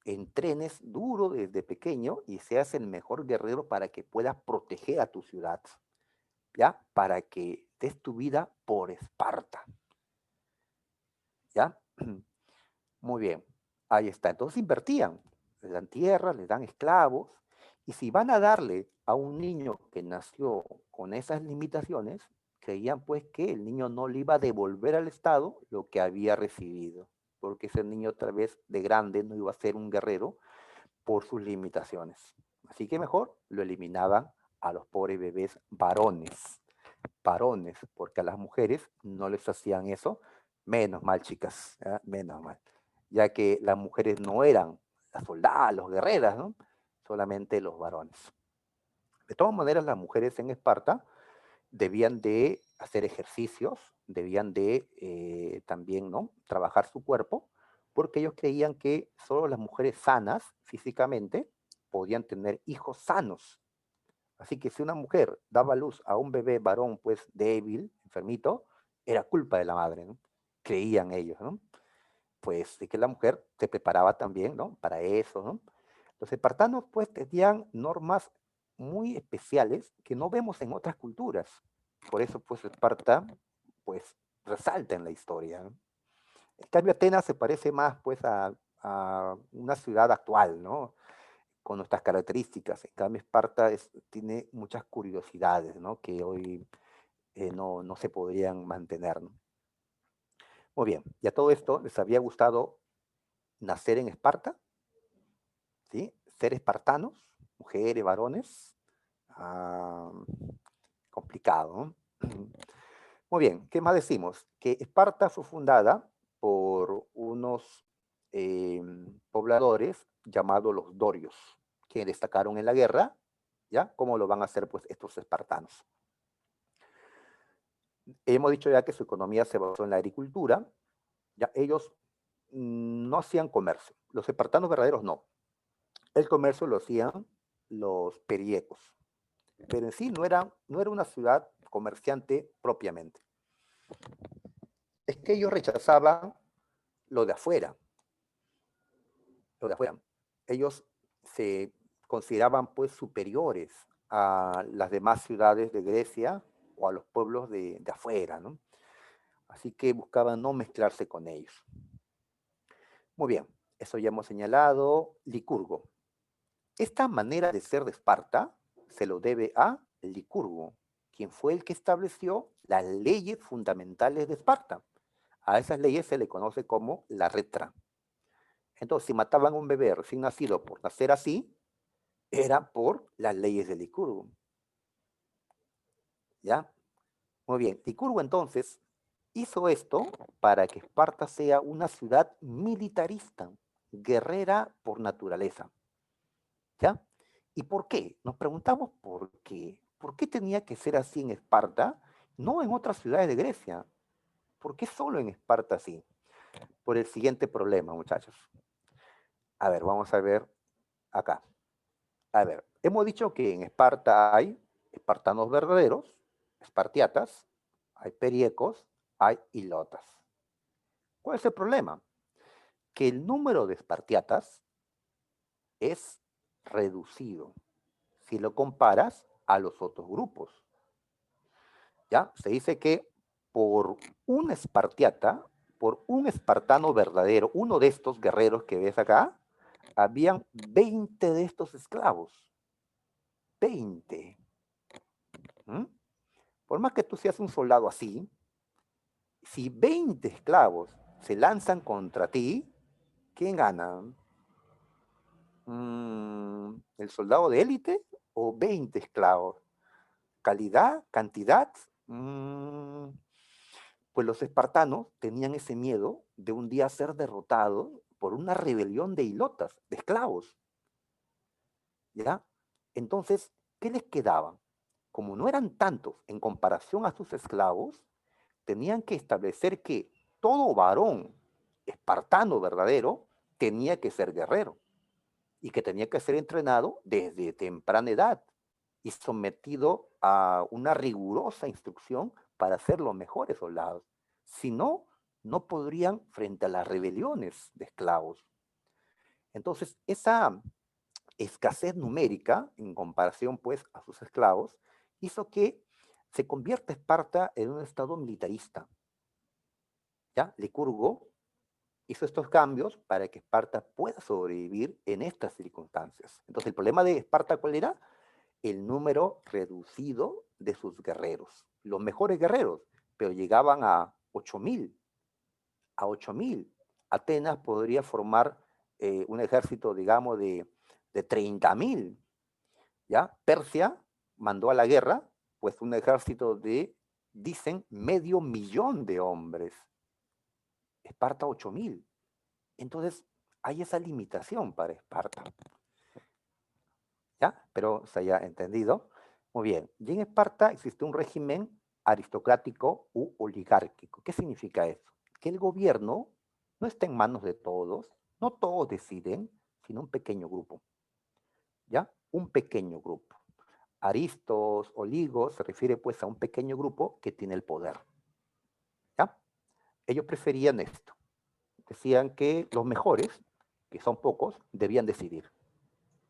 Entrenes duro desde pequeño y seas el mejor guerrero para que puedas proteger a tu ciudad, ¿ya? Para que des tu vida por Esparta, ¿ya? Muy bien, ahí está. Entonces invertían, les dan tierra, les dan esclavos, y si van a darle a un niño que nació con esas limitaciones, creían pues que el niño no le iba a devolver al Estado lo que había recibido, porque ese niño otra vez de grande no iba a ser un guerrero por sus limitaciones. Así que mejor lo eliminaban a los pobres bebés varones, porque a las mujeres no les hacían eso. Menos mal, chicas, ¿eh? Menos mal, ya que las mujeres no eran las soldadas, los guerreras, ¿no? Solamente los varones. De todas maneras, las mujeres en Esparta debían de hacer ejercicios, debían de también, ¿no? Trabajar su cuerpo, porque ellos creían que solo las mujeres sanas físicamente podían tener hijos sanos. Así que si una mujer daba luz a un bebé varón, pues débil, enfermito, era culpa de la madre, ¿no? Creían ellos, ¿no? Pues de que la mujer se preparaba también, ¿no? Para eso, ¿no? Los espartanos, pues, tenían normas muy especiales que no vemos en otras culturas. Por eso, pues, Esparta, pues, resalta en la historia, ¿no? En cambio, Atenas se parece más, pues, a una ciudad actual, ¿no? Con nuestras características. En cambio, Esparta tiene muchas curiosidades, ¿no? Que hoy no se podrían mantener, ¿no? Muy bien, ¿y a todo esto les había gustado nacer en Esparta? ¿Sí? Ser espartanos, mujeres, varones. Ah, complicado, ¿no? Muy bien, ¿qué más decimos? Que Esparta fue fundada por unos pobladores llamados los dorios, que destacaron en la guerra, ¿ya? ¿Cómo lo van a hacer pues estos espartanos? Hemos dicho ya que su economía se basó en la agricultura, ya ellos no hacían comercio, los espartanos verdaderos no. El comercio lo hacían los periecos, pero en sí no era una ciudad comerciante propiamente. Es que ellos rechazaban lo de afuera, lo de afuera. Ellos se consideraban pues superiores a las demás ciudades de Grecia o a los pueblos de afuera, ¿no? Así que buscaban no mezclarse con ellos. Muy bien, eso ya hemos señalado. Licurgo. Esta manera de ser de Esparta se lo debe a Licurgo, quien fue el que estableció las leyes fundamentales de Esparta. A esas leyes se le conoce como la retra. Entonces, si mataban a un bebé recién nacido por nacer así, era por las leyes de Licurgo. ¿Ya? Muy bien. Licurgo entonces hizo esto para que Esparta sea una ciudad militarista, guerrera por naturaleza. ¿Ya? ¿Y por qué? Nos preguntamos por qué. ¿Por qué tenía que ser así en Esparta, no en otras ciudades de Grecia? ¿Por qué solo en Esparta así? Por el siguiente problema, muchachos. A ver, vamos a ver acá. A ver, hemos dicho que en Esparta hay espartanos verdaderos, espartiatas, hay periecos, hay hilotas. ¿Cuál es el problema? Que el número de espartiatas es reducido si lo comparas a los otros grupos. ¿Ya? Se dice que por un espartiata, por un espartano verdadero, uno de estos guerreros que ves acá, habían 20 de estos esclavos. 20. ¿Mm? Por más que tú seas un soldado así, si 20 esclavos se lanzan contra ti, ¿quién gana? ¿El soldado de élite o 20 esclavos? ¿Calidad? ¿Cantidad? Pues los espartanos tenían ese miedo de un día ser derrotados por una rebelión de hilotas, de esclavos, ¿ya? Entonces, ¿qué les quedaba? Como no eran tantos en comparación a sus esclavos, tenían que establecer que todo varón espartano verdadero tenía que ser guerrero y que tenía que ser entrenado desde temprana edad y sometido a una rigurosa instrucción para ser los mejores soldados. Si no, no podrían frente a las rebeliones de esclavos. Entonces, esa escasez numérica, en comparación pues a sus esclavos, hizo que se convierta Esparta en un estado militarista. ¿Ya? Licurgo hizo estos cambios para que Esparta pueda sobrevivir en estas circunstancias. Entonces, el problema de Esparta, ¿cuál era? El número reducido de sus guerreros. Los mejores guerreros, pero llegaban a 8.000. A 8.000. Atenas podría formar un ejército, digamos, de 30.000. ¿Ya? Persia mandó a la guerra, pues un ejército de, dicen, 500.000 de hombres. Esparta 8.000. Entonces, hay esa limitación para Esparta. ¿Ya? Pero se haya entendido. Muy bien. Y en Esparta existe un régimen aristocrático u oligárquico. ¿Qué significa eso? Que el gobierno no está en manos de todos, no todos deciden, sino un pequeño grupo. ¿Ya? Un pequeño grupo. Aristos, oligos, se refiere pues a un pequeño grupo que tiene el poder. ¿Ya? Ellos preferían esto. Decían que los mejores, que son pocos, debían decidir.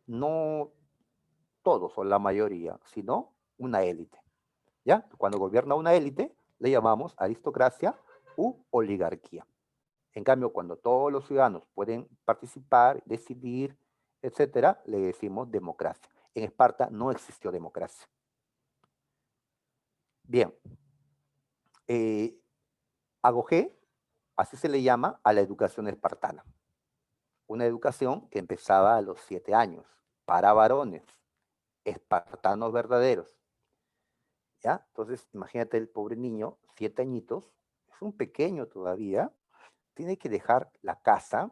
No todos o la mayoría, sino una élite. ¿Ya? Cuando gobierna una élite, le llamamos aristocracia u oligarquía. En cambio, cuando todos los ciudadanos pueden participar, decidir, etcétera, le decimos democracia. En Esparta no existió democracia. Bien, agogé, así se le llama a la educación espartana. Una educación que empezaba a los 7 años, para varones, espartanos verdaderos. ¿Ya? Entonces, imagínate el pobre niño, 7 añitos, es un pequeño todavía, tiene que dejar la casa,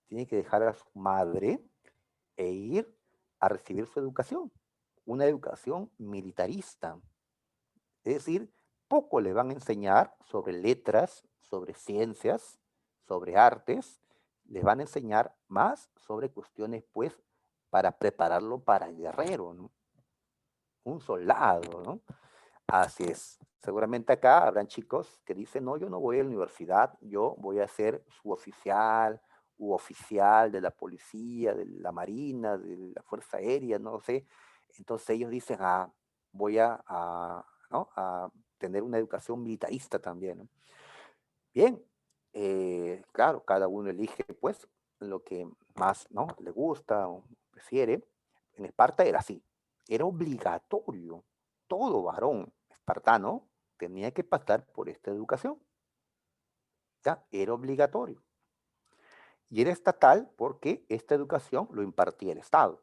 tiene que dejar a su madre e ir a recibir su educación. Una educación militarista. Es decir, poco le van a enseñar sobre letras, sobre ciencias, sobre artes, les van a enseñar más sobre cuestiones, pues, para prepararlo para el guerrero, ¿no? Un soldado, ¿no? Así es. Seguramente acá habrán chicos que dicen, no, yo no voy a la universidad, yo voy a ser suboficial u oficial de la policía, de la marina, de la fuerza aérea, no sé. Entonces ellos dicen, voy ¿no? a tener una educación militarista también, ¿no? Bien, claro, cada uno elige pues lo que más, ¿no? le gusta o prefiere. En Esparta era así, era obligatorio. Todo varón espartano tenía que pasar por esta educación. ¿Ya? Era obligatorio. Y era estatal porque esta educación lo impartía el Estado.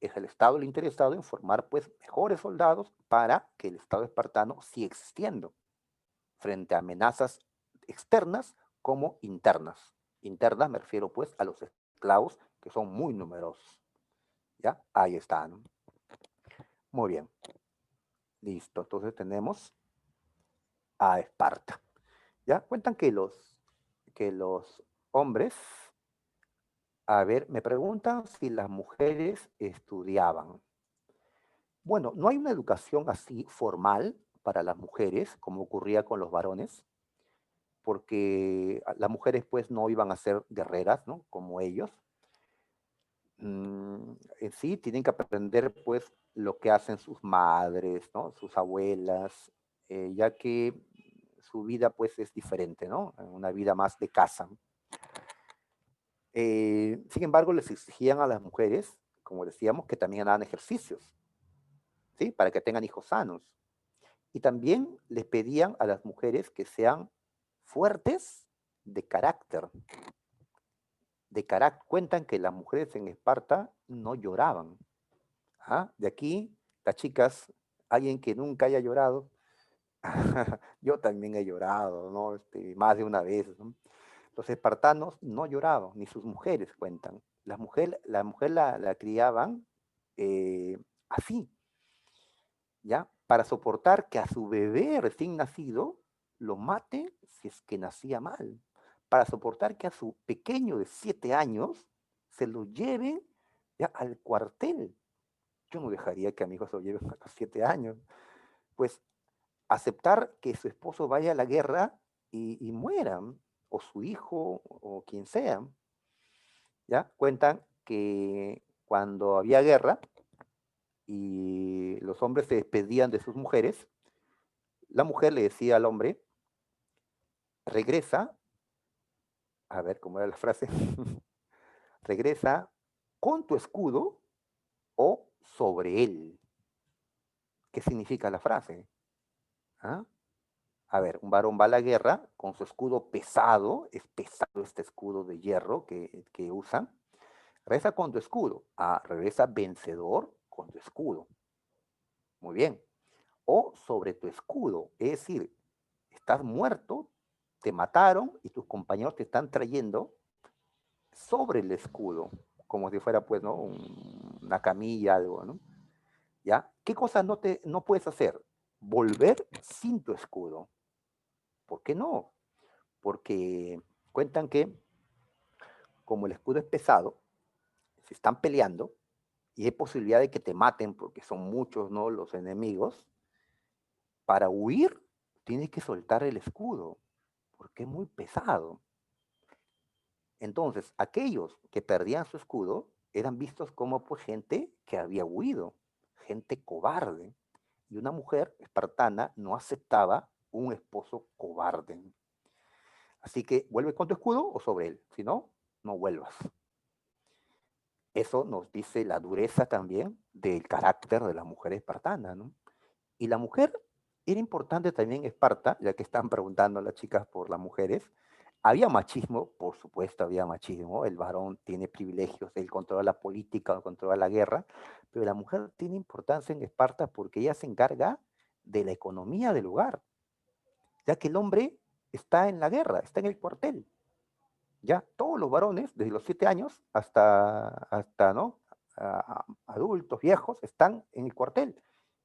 Es el Estado el interesado en formar pues mejores soldados para que el Estado espartano siga existiendo frente a amenazas externas como internas. Internas me refiero pues a los esclavos que son muy numerosos. ¿Ya? Ahí están. Muy bien. Listo. Entonces tenemos a Esparta. ¿Ya? Cuentan que los hombres, a ver, me preguntan si las mujeres estudiaban. Bueno, no hay una educación así formal para las mujeres como ocurría con los varones, porque las mujeres pues no iban a ser guerreras, ¿no? Como ellos. En sí tienen que aprender pues lo que hacen sus madres, ¿no? Sus abuelas, ya que su vida pues es diferente, ¿no? Una vida más de casa. Sin embargo, les exigían a las mujeres, como decíamos, que también hagan ejercicios, ¿sí? Para que tengan hijos sanos. Y también les pedían a las mujeres que sean fuertes de carácter. Cuentan que las mujeres en Esparta no lloraban. ¿Ah? De aquí, las chicas, alguien que nunca haya llorado, yo también he llorado, ¿no? Más de una vez, ¿no? Los espartanos no lloraban, ni sus mujeres cuentan. La mujer la criaban así, ¿ya? Para soportar que a su bebé recién nacido lo maten si es que nacía mal, para soportar que a su pequeño de 7 años se lo lleven ya al cuartel. Yo no dejaría que a mi hijo se lo lleven a los 7 años. Pues aceptar que su esposo vaya a la guerra y muera, o su hijo, o quien sea. ¿Ya? Cuentan que cuando había guerra y los hombres se despedían de sus mujeres, la mujer le decía al hombre, regresa, a ver cómo era la frase, regresa con tu escudo o sobre él. ¿Qué significa la frase? ¿Ah? A ver, un varón va a la guerra con su escudo pesado, es pesado este escudo de hierro que usan. Regresa con tu escudo. Ah, regresa vencedor con tu escudo. Muy bien. O sobre tu escudo, es decir, estás muerto, te mataron y tus compañeros te están trayendo sobre el escudo, como si fuera pues, ¿no? Una camilla, algo, ¿no? ¿Ya? ¿Qué cosas no puedes hacer? Volver sin tu escudo. ¿Por qué no? Porque cuentan que como el escudo es pesado, se están peleando y hay posibilidad de que te maten porque son muchos, ¿no? Los enemigos. Para huir tienes que soltar el escudo porque es muy pesado. Entonces, aquellos que perdían su escudo eran vistos como pues, gente que había huido, gente cobarde. Y una mujer espartana no aceptaba un esposo cobarde. Así que vuelve con tu escudo o sobre él, si no, no vuelvas. Eso nos dice la dureza también del carácter de la mujer espartana, ¿no? Y la mujer era importante también en Esparta, ya que están preguntando a las chicas por las mujeres. Había machismo, por supuesto había machismo, el varón tiene privilegios, él controla la política, controla la guerra, pero la mujer tiene importancia en Esparta porque ella se encarga de la economía del lugar, ya que el hombre está en la guerra, está en el cuartel. Ya todos los varones, desde los 7 años hasta ¿no? Adultos, viejos, están en el cuartel.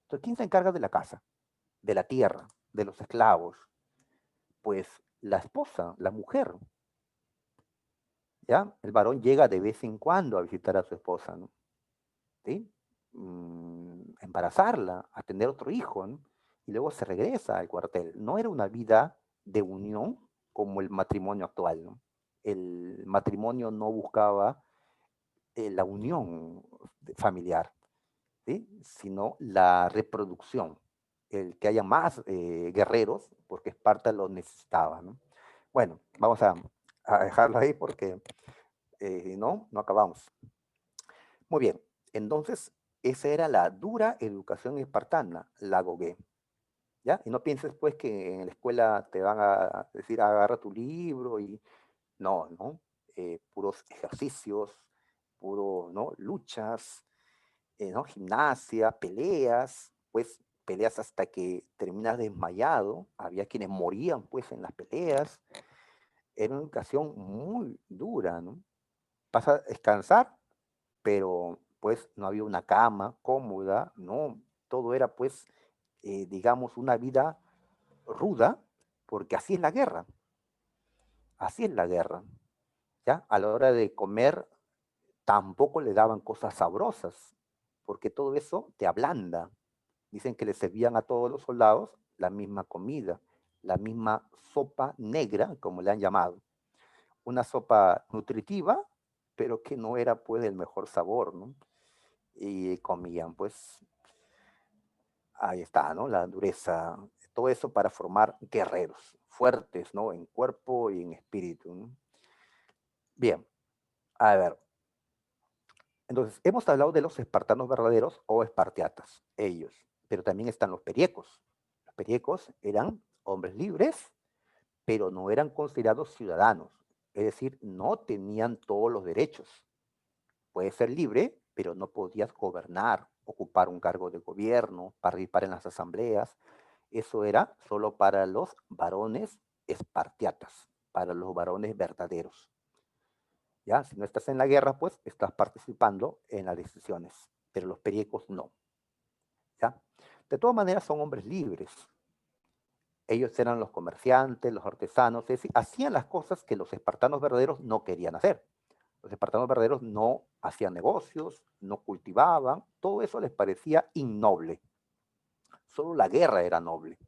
Entonces, ¿quién se encarga de la casa, de la tierra, de los esclavos? Pues la esposa, la mujer, ¿ya? El varón llega de vez en cuando a visitar a su esposa, ¿no? ¿Sí? Embarazarla, a tener otro hijo, ¿no? Y luego se regresa al cuartel. No era una vida de unión como el matrimonio actual, ¿no? El matrimonio no buscaba la unión familiar, ¿sí? Sino la reproducción, el que haya más guerreros, porque Esparta lo necesitaba, ¿no? Bueno, vamos a dejarlo ahí porque no acabamos. Muy bien, entonces esa era la dura educación espartana, la gogué, ¿ya? Y no pienses pues que en la escuela te van a decir agarra tu libro y no, ¿no? Puros ejercicios, puro, ¿no? Luchas, ¿no? Gimnasia, peleas, pues peleas hasta que terminas desmayado, había quienes morían pues en las peleas, era una educación muy dura, ¿no? Vas a descansar, pero pues no había una cama cómoda, no, todo era pues, digamos, una vida ruda, porque así es la guerra, ¿ya? A la hora de comer tampoco le daban cosas sabrosas, porque todo eso te ablanda. Dicen que le servían a todos los soldados la misma comida, la misma sopa negra, como le han llamado. Una sopa nutritiva, pero que no era pues el mejor sabor, ¿no? Y comían pues, ahí está, ¿no? La dureza, todo eso para formar guerreros fuertes, ¿no? En cuerpo y en espíritu, ¿no? Bien, a ver, entonces hemos hablado de los espartanos verdaderos o espartiatas, ellos, pero también están los periecos. Los periecos eran hombres libres, pero no eran considerados ciudadanos, es decir, no tenían todos los derechos. Puedes ser libre, pero no podías gobernar, ocupar un cargo de gobierno, participar en las asambleas. Eso era solo para los varones espartiatas, para los varones verdaderos. ¿Ya? Si no estás en la guerra, pues estás participando en las decisiones, pero los periecos no. ¿Ya? De todas maneras son hombres libres. Ellos eran los comerciantes, los artesanos, es decir, hacían las cosas que los espartanos verdaderos no querían hacer. Los espartanos verdaderos no hacían negocios, no cultivaban, todo eso les parecía innoble. Solo la guerra era noble.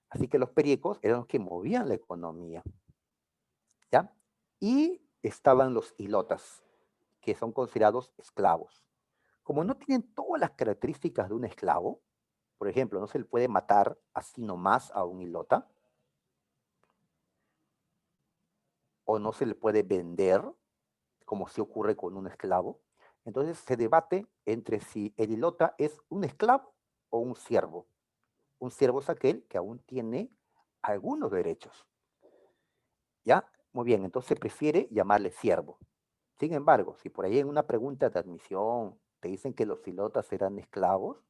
Así que los periecos eran los que movían la economía, ¿ya? Y estaban los hilotas, que son considerados esclavos. Como no tienen todas las características de un esclavo, por ejemplo, no se le puede matar así nomás a un hilota, o no se le puede vender, como si ocurre con un esclavo. Entonces se debate entre si el hilota es un esclavo o un siervo. Un siervo es aquel que aún tiene algunos derechos. ¿Ya? Muy bien, entonces se prefiere llamarle siervo. Sin embargo, si por ahí en una pregunta de admisión te dicen que los hilotas eran esclavos,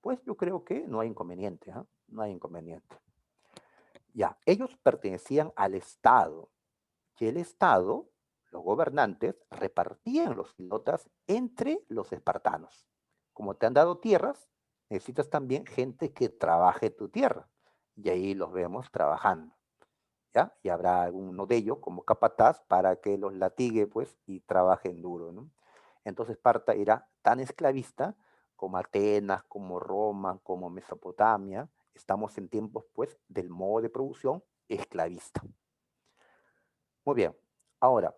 pues yo creo que no hay inconveniente, ¿eh? No hay inconveniente. Ya, ellos pertenecían al Estado, que el Estado, los gobernantes, repartían los hilotas entre los espartanos. Como te han dado tierras, necesitas también gente que trabaje tu tierra. Y ahí los vemos trabajando. ¿Ya? Y habrá alguno de ellos como capataz para que los latigue, pues, y trabajen duro, ¿no? Entonces Esparta era tan esclavista como Atenas, como Roma, como Mesopotamia. Estamos en tiempos, pues, del modo de producción esclavista. Muy bien. Ahora,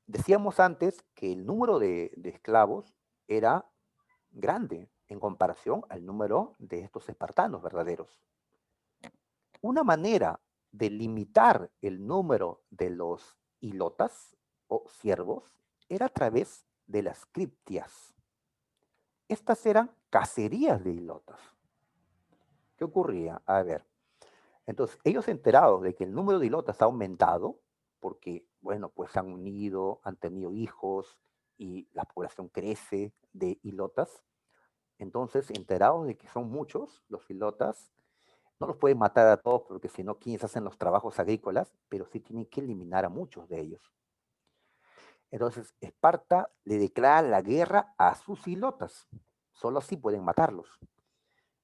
decíamos antes que el número de esclavos era grande en comparación al número de estos espartanos verdaderos. Una manera de limitar el número de los hilotas o siervos era a través de las criptias. Estas eran cacerías de hilotas. ¿Qué ocurría? A ver, entonces ellos enterados de que el número de hilotas ha aumentado, porque, bueno, pues se han unido, han tenido hijos y la población crece de hilotas, entonces enterados de que son muchos los hilotas, no los pueden matar a todos porque si no, quienes hacen los trabajos agrícolas, pero sí tienen que eliminar a muchos de ellos. Entonces, Esparta le declara la guerra a sus hilotas. Solo así pueden matarlos.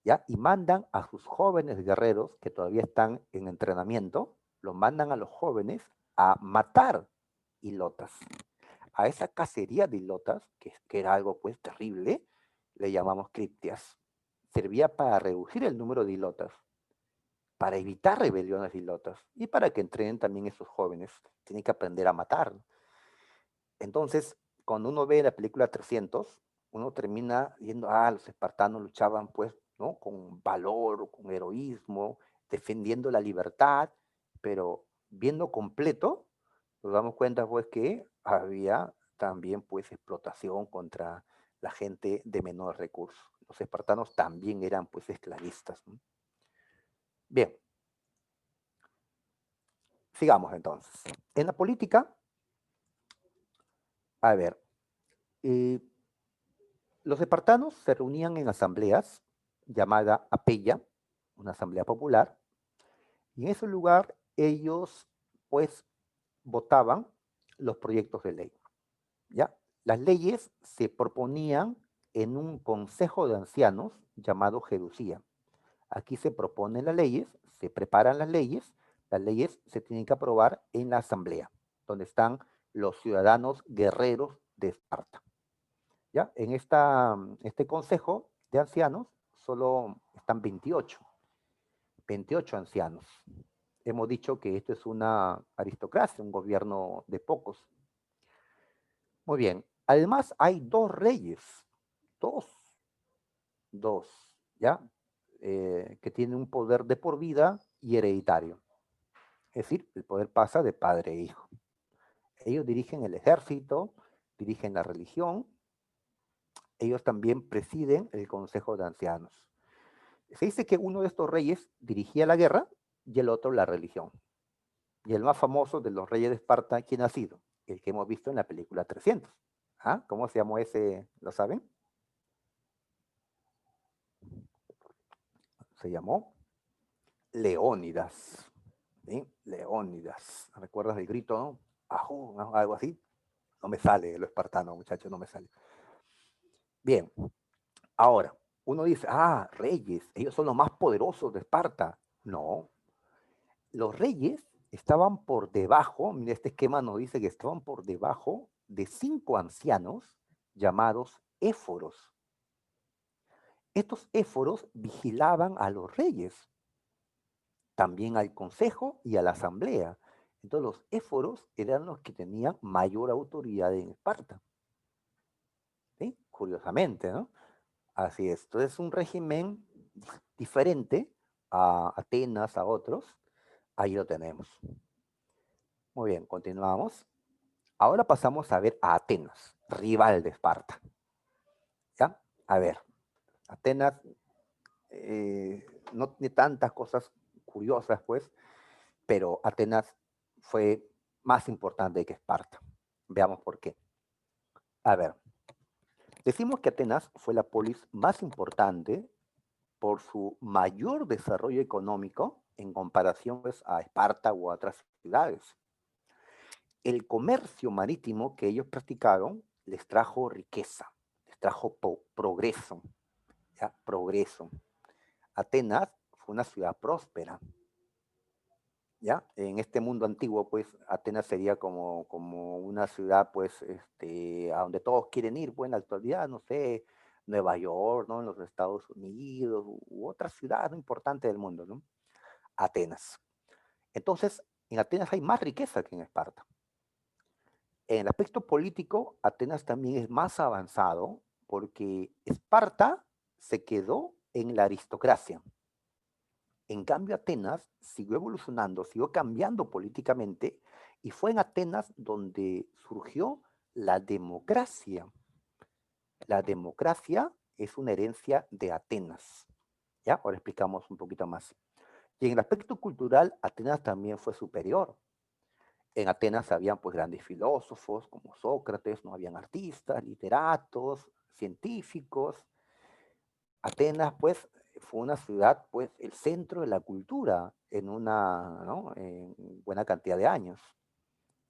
¿Ya? Y mandan a sus jóvenes guerreros que todavía están en entrenamiento, los mandan a los jóvenes a matar hilotas. A esa cacería de hilotas, que era algo pues terrible, le llamamos criptias. Servía para reducir el número de hilotas, para evitar rebeliones ilotas y para que entrenen también esos jóvenes. Tienen que aprender a matar. Entonces, cuando uno ve la película 300, uno termina viendo, los espartanos luchaban pues, ¿no? Con valor, con heroísmo, defendiendo la libertad, pero viendo completo, nos damos cuenta pues que había también pues explotación contra la gente de menores recursos. Los espartanos también eran pues esclavistas, ¿no? Bien, sigamos entonces. En la política, a ver, eh, los espartanos se reunían en asambleas llamada Apeya, una asamblea popular, y en ese lugar ellos pues votaban los proyectos de ley. ¿Ya? Las leyes se proponían en un consejo de ancianos llamado Jerusía. Aquí se proponen las leyes, se preparan las leyes se tienen que aprobar en la asamblea, donde están los ciudadanos guerreros de Esparta. ¿Ya? En este consejo de ancianos solo están 28 ancianos. Hemos dicho que esto es una aristocracia, un gobierno de pocos. Muy bien. Además, hay dos reyes, dos, dos, ¿ya? Que tienen un poder de por vida y hereditario. Es decir, el poder pasa de padre a hijo. Ellos dirigen el ejército, dirigen la religión, ellos también presiden el Consejo de Ancianos. Se dice que uno de estos reyes dirigía la guerra y el otro la religión. Y el más famoso de los reyes de Esparta, ¿quién ha sido? El que hemos visto en la película 300. ¿Ah? ¿Cómo se llamó ese? ¿Lo saben? Se llamó Leónidas. ¿Sí? Leónidas. ¿Recuerdas el grito? ¿No? Ajú, ¿no? Algo así. No me sale lo espartano, muchachos, no me sale. Bien, ahora, uno dice, reyes, ellos son los más poderosos de Esparta. No, los reyes estaban por debajo, mira, este esquema nos dice que estaban por debajo de 5 ancianos llamados éforos. Estos éforos vigilaban a los reyes, también al consejo y a la asamblea. Entonces los éforos eran los que tenían mayor autoridad en Esparta. ¿Sí? Curiosamente, ¿no? Así es. Entonces es un régimen diferente a Atenas, a otros. Ahí lo tenemos. Muy bien, continuamos. Ahora pasamos a ver a Atenas, rival de Esparta. ¿Ya? A ver, Atenas no tiene tantas cosas curiosas, pues, pero Atenas fue más importante que Esparta. Veamos por qué. A ver, decimos que Atenas fue la polis más importante por su mayor desarrollo económico en comparación, pues, a Esparta u otras ciudades. El comercio marítimo que ellos practicaron les trajo riqueza, les trajo progreso, ¿ya? Progreso. Atenas fue una ciudad próspera, ¿ya? En este mundo antiguo, pues, Atenas sería como una ciudad, pues, a donde todos quieren ir, pues, en la actualidad, no sé, Nueva York, ¿no? En los Estados Unidos, u otra ciudad, ¿no? Importante del mundo, ¿no? Atenas. Entonces, en Atenas hay más riqueza que en Esparta. En el aspecto político, Atenas también es más avanzado porque Esparta se quedó en la aristocracia. En cambio, Atenas siguió evolucionando, siguió cambiando políticamente y fue en Atenas donde surgió la democracia. La democracia es una herencia de Atenas. ¿Ya? Ahora explicamos un poquito más. Y en el aspecto cultural, Atenas también fue superior. En Atenas habían pues grandes filósofos como Sócrates, no habían artistas, literatos, científicos. Atenas pues fue una ciudad pues el centro de la cultura en una, ¿no? En buena cantidad de años.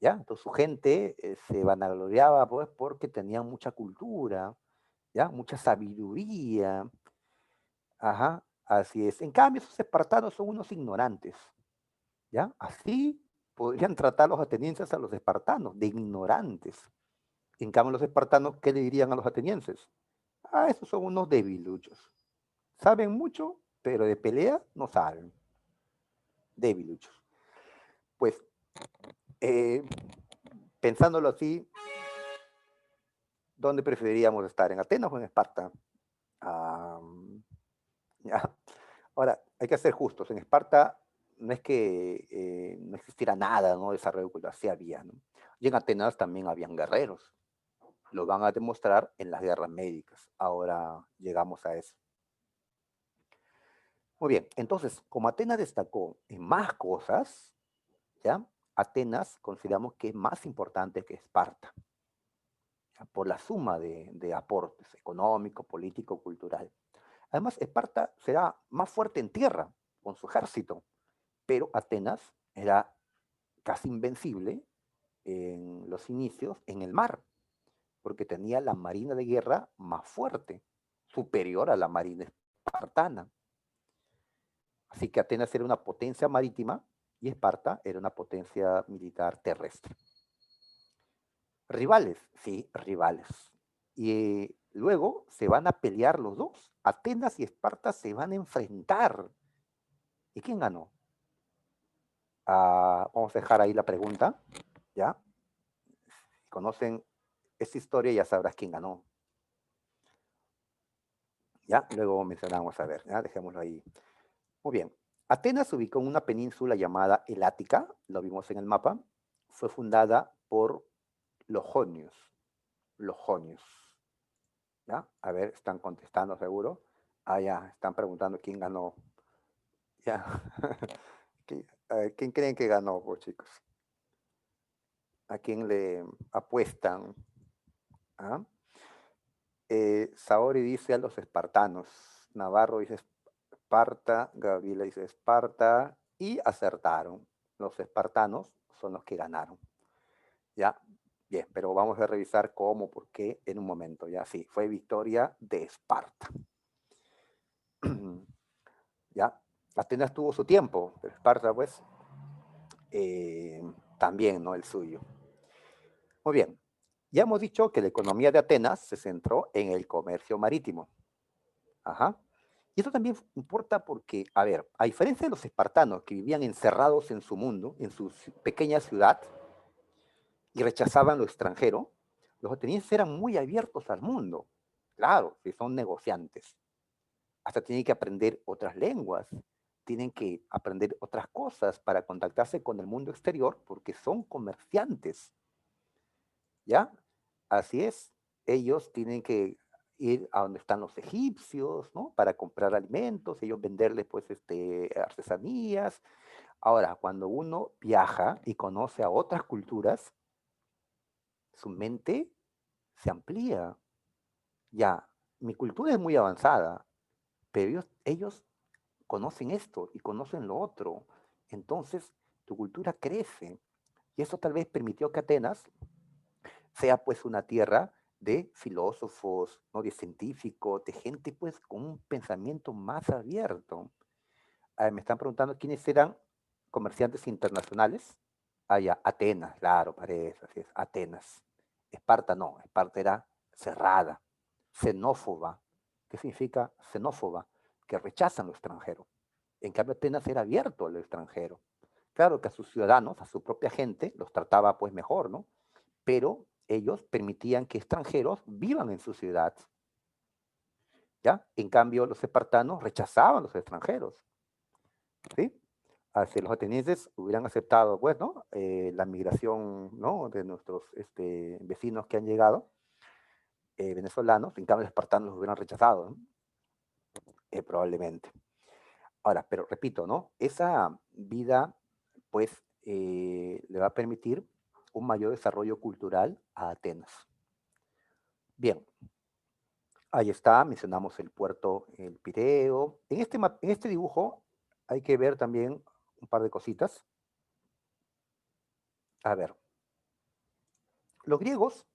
¿Ya? Entonces su gente se vanagloriaba pues porque tenían mucha cultura, ¿ya? Mucha sabiduría. Ajá, así es. En cambio, esos espartanos son unos ignorantes. ¿Ya? Así podrían tratar los atenienses a los espartanos, de ignorantes. En cambio, los espartanos, ¿qué le dirían a los atenienses? Ah, esos son unos debiluchos. Saben mucho, pero de pelea no saben. Debiluchos. Pues, eh, pensándolo así, ¿dónde preferiríamos estar? ¿En Atenas o en Esparta? Ah, ya. Ahora, hay que ser justos. En Esparta no es que no existiera nada, ¿no? Desarrollo cultural, sí había, ¿no? Y en Atenas también habían guerreros. Lo van a demostrar en las guerras médicas. Ahora llegamos a eso. Muy bien, entonces, como Atenas destacó en más cosas, ¿ya? Atenas consideramos que es más importante que Esparta, ¿ya? Por la suma de aportes económico, político, cultural. Además, Esparta será más fuerte en tierra, con su ejército, pero Atenas era casi invencible en los inicios en el mar, porque tenía la marina de guerra más fuerte, superior a la marina espartana. Así que Atenas era una potencia marítima y Esparta era una potencia militar terrestre. Rivales, sí, rivales. Y luego se van a pelear los dos. Atenas y Esparta se van a enfrentar. ¿Y quién ganó? Vamos a dejar ahí la pregunta, ¿ya? Si conocen esta historia ya sabrás quién ganó. ¿Ya? Luego mencionamos, a ver, ¿ya? Dejémoslo ahí. Muy bien. Atenas se ubicó en una península llamada El Ática, lo vimos en el mapa. Fue fundada por los jonios. Los jonios. ¿Ya? A ver, están contestando seguro. Ah, ya, están preguntando quién ganó. Ya. ¿Quién creen que ganó, pues, chicos? ¿A quién le apuestan? ¿Ah? Saori dice a los espartanos. Navarro dice Esparta. Gabriela dice Esparta. Y acertaron. Los espartanos son los que ganaron. ¿Ya? Bien, pero vamos a revisar cómo, por qué en un momento. Ya, sí, fue victoria de Esparta. ¿Ya? Atenas tuvo su tiempo, pero Esparta, pues, también, ¿no? El suyo. Muy bien. Ya hemos dicho que la economía de Atenas se centró en el comercio marítimo. Ajá. Y esto también importa porque, a ver, a diferencia de los espartanos que vivían encerrados en su mundo, en su pequeña ciudad, y rechazaban lo extranjero, los atenienses eran muy abiertos al mundo. Claro, si son negociantes. Hasta tienen que aprender otras lenguas, tienen que aprender otras cosas para contactarse con el mundo exterior porque son comerciantes. ¿Ya? Así es. Ellos tienen que ir a donde están los egipcios, ¿no? Para comprar alimentos, ellos venderles, pues, artesanías. Ahora, cuando uno viaja y conoce a otras culturas, su mente se amplía. Ya, mi cultura es muy avanzada, pero ellos conocen esto y conocen lo otro. Entonces, tu cultura crece. Y eso tal vez permitió que Atenas sea pues una tierra de filósofos, ¿no? De científicos, de gente pues con un pensamiento más abierto. Me están preguntando quiénes eran comerciantes internacionales. Ah, ya, Atenas, claro, parece, así es, Atenas. Esparta no, Esparta era cerrada, xenófoba. ¿Qué significa xenófoba? Que rechazan lo extranjero. En cambio, Atenas era abierto al extranjero. Claro que a sus ciudadanos, a su propia gente, los trataba pues mejor, ¿no? Pero ellos permitían que extranjeros vivan en su ciudad, ¿ya? En cambio, los espartanos rechazaban a los extranjeros, ¿sí? Así los atenienses hubieran aceptado, pues, ¿no? La migración, ¿no? De nuestros vecinos que han llegado, venezolanos, en cambio los espartanos los hubieran rechazado, ¿no? Probablemente. Ahora, pero repito, ¿no? Esa vida, pues, le va a permitir un mayor desarrollo cultural a Atenas. Bien, ahí está, mencionamos el puerto El Pireo. En este dibujo hay que ver también un par de cositas. A ver, los griegos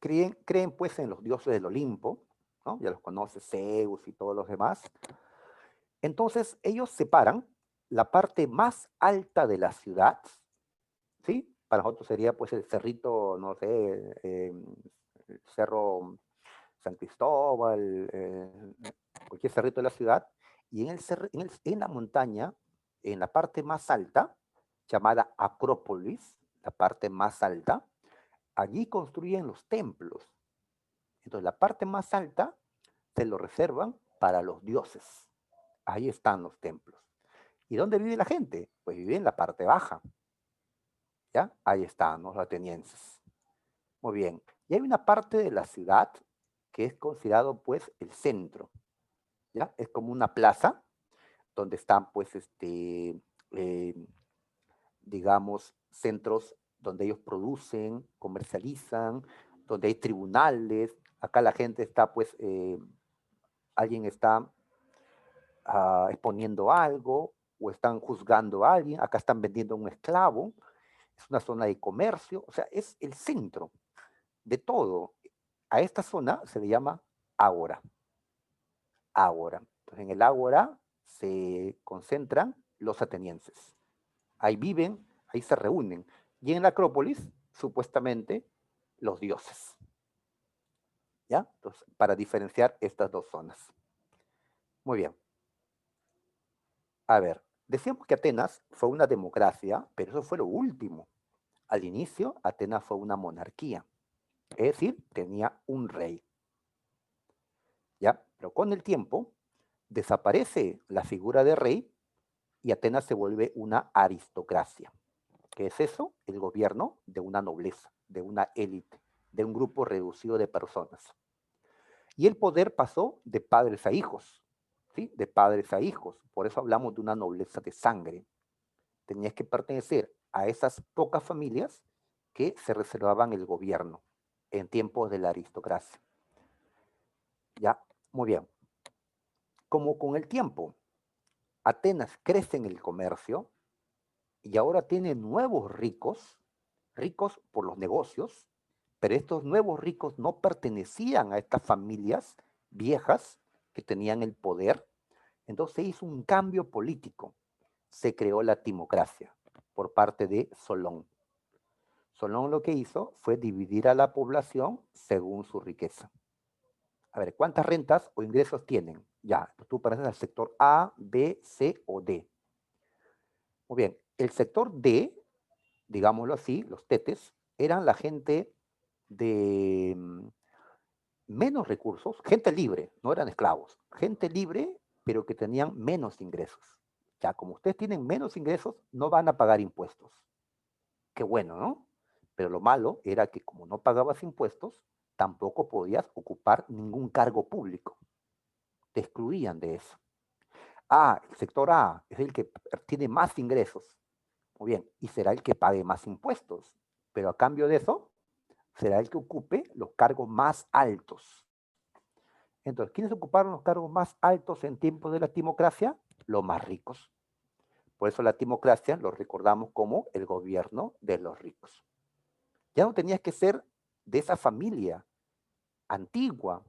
creen pues en los dioses del Olimpo, ¿no? Ya los conoce Zeus y todos los demás. Entonces ellos separan la parte más alta de la ciudad, ¿sí? Para nosotros sería pues el cerrito, no sé, el cerro San Cristóbal, cualquier cerrito de la ciudad, y en la montaña, en la parte más alta, llamada Acrópolis, la parte más alta, allí construyen los templos. Entonces la parte más alta se lo reservan para los dioses. Ahí están los templos. ¿Y dónde vive la gente? Pues vive en la parte baja. ¿Ya? Ahí están los atenienses. Muy bien. Y hay una parte de la ciudad que es considerado pues el centro. ¿Ya? Es como una plaza donde están pues eh, digamos, centros donde ellos producen, comercializan, donde hay tribunales. Acá la gente está pues, alguien está exponiendo algo o están juzgando a alguien, acá están vendiendo un esclavo, es una zona de comercio, o sea, es el centro de todo. A esta zona se le llama ágora. Ágora. Entonces, en el ágora se concentran los atenienses. Ahí viven, ahí se reúnen. Y en la Acrópolis, supuestamente, los dioses. ¿Ya? Entonces, para diferenciar estas dos zonas. Muy bien. A ver, decíamos que Atenas fue una democracia, pero eso fue lo último. Al inicio, Atenas fue una monarquía, es decir, tenía un rey. ¿Ya? Pero con el tiempo, desaparece la figura de rey y Atenas se vuelve una aristocracia. ¿Qué es eso? El gobierno de una nobleza, de una élite, de un grupo reducido de personas. Y el poder pasó de padres a hijos, ¿sí? De padres a hijos. Por eso hablamos de una nobleza de sangre. Tenías que pertenecer a esas pocas familias que se reservaban el gobierno en tiempos de la aristocracia. Ya, muy bien. Como con el tiempo Atenas crece en el comercio y ahora tiene nuevos ricos, ricos por los negocios, pero estos nuevos ricos no pertenecían a estas familias viejas que tenían el poder. Entonces se hizo un cambio político. Se creó la timocracia por parte de Solón. Solón lo que hizo fue dividir a la población según su riqueza. A ver, ¿cuántas rentas o ingresos tienen? Ya, tú pareces al sector A, B, C o D. Muy bien, el sector D, digámoslo así, los tetes, eran la gente de menos recursos, gente libre, no eran esclavos, gente libre, pero que tenían menos ingresos. Ya, como ustedes tienen menos ingresos, no van a pagar impuestos. Qué bueno, ¿no? Pero lo malo era que como no pagabas impuestos, tampoco podías ocupar ningún cargo público. Te excluían de eso. Ah, el sector A es el que tiene más ingresos. Muy bien, y será el que pague más impuestos. Pero a cambio de eso, será el que ocupe los cargos más altos. Entonces, ¿quiénes ocuparon los cargos más altos en tiempos de la timocracia? Los más ricos. Por eso la timocracia lo recordamos como el gobierno de los ricos. Ya no tenías que ser de esa familia antigua,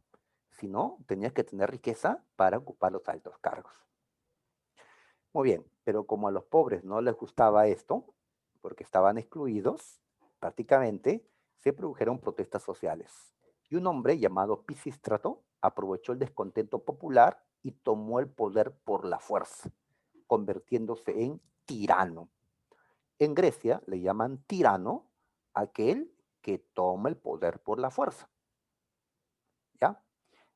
sino tenías que tener riqueza para ocupar los altos cargos. Muy bien, pero como a los pobres no les gustaba esto, porque estaban excluidos, prácticamente se produjeron protestas sociales. Y un hombre llamado Pisístrato aprovechó el descontento popular y tomó el poder por la fuerza, convirtiéndose en tirano. En Grecia le llaman tirano aquel que toma el poder por la fuerza. ¿Ya?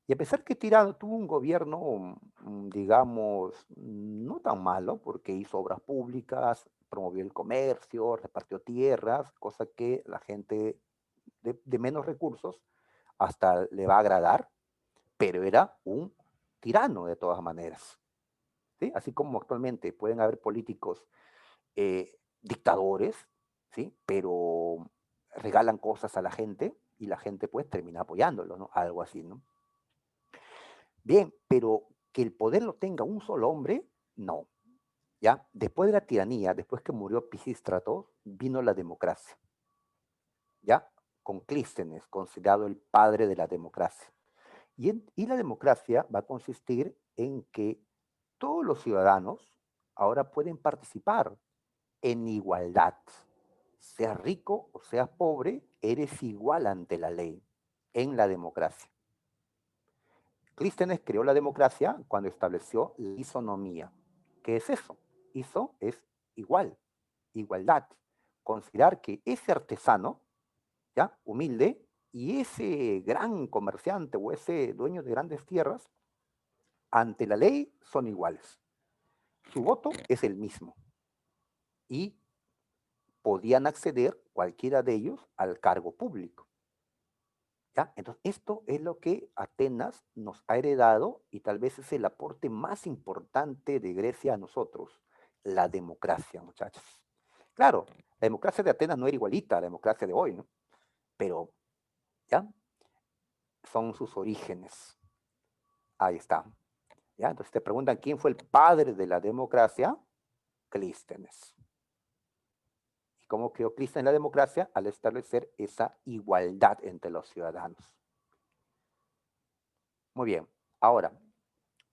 Y a pesar que Tirano tuvo un gobierno, digamos, no tan malo, porque hizo obras públicas, promovió el comercio, repartió tierras, cosa que la gente de menos recursos hasta le va a agradar, pero era un tirano de todas maneras. ¿Sí? Así como actualmente pueden haber políticos dictadores, ¿sí? Pero regalan cosas a la gente y la gente pues termina apoyándolo, ¿no? Algo así, ¿no? Bien, pero que el poder lo tenga un solo hombre, no. ¿Ya? Después de la tiranía, después que murió Pisístrato, vino la democracia. ¿Ya? Con Clístenes, considerado el padre de la democracia. Y la democracia va a consistir en que todos los ciudadanos ahora pueden participar en igualdad. Seas rico o seas pobre, eres igual ante la ley en la democracia. Clístenes creó la democracia cuando estableció la isonomía. ¿Qué es eso? Iso es igual, igualdad. Considerar que ese artesano, ¿ya? Humilde, y ese gran comerciante o ese dueño de grandes tierras, ante la ley son iguales. Su voto es el mismo. Y podían acceder cualquiera de ellos al cargo público. ¿Ya? Entonces, esto es lo que Atenas nos ha heredado y tal vez es el aporte más importante de Grecia a nosotros, la democracia, muchachos. Claro, la democracia de Atenas no era igualita a la democracia de hoy, ¿no? Pero, ¿ya? Son sus orígenes. Ahí está. ¿Ya? Entonces te preguntan quién fue el padre de la democracia, Clístenes. ¿Y cómo creó Clístenes la democracia? Al establecer esa igualdad entre los ciudadanos. Muy bien. Ahora,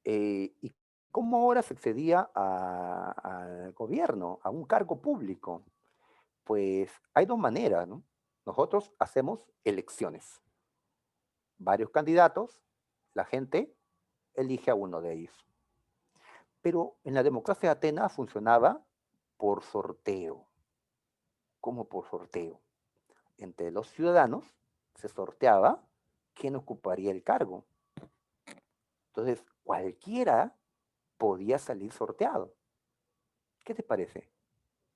¿y cómo ahora se accedía al gobierno, a un cargo público? Pues hay dos maneras, ¿no? Nosotros hacemos elecciones. Varios candidatos, la gente elige a uno de ellos. Pero en la democracia de Atenas funcionaba por sorteo. ¿Cómo por sorteo? Entre los ciudadanos se sorteaba quién ocuparía el cargo. Entonces, cualquiera podía salir sorteado. ¿Qué te parece?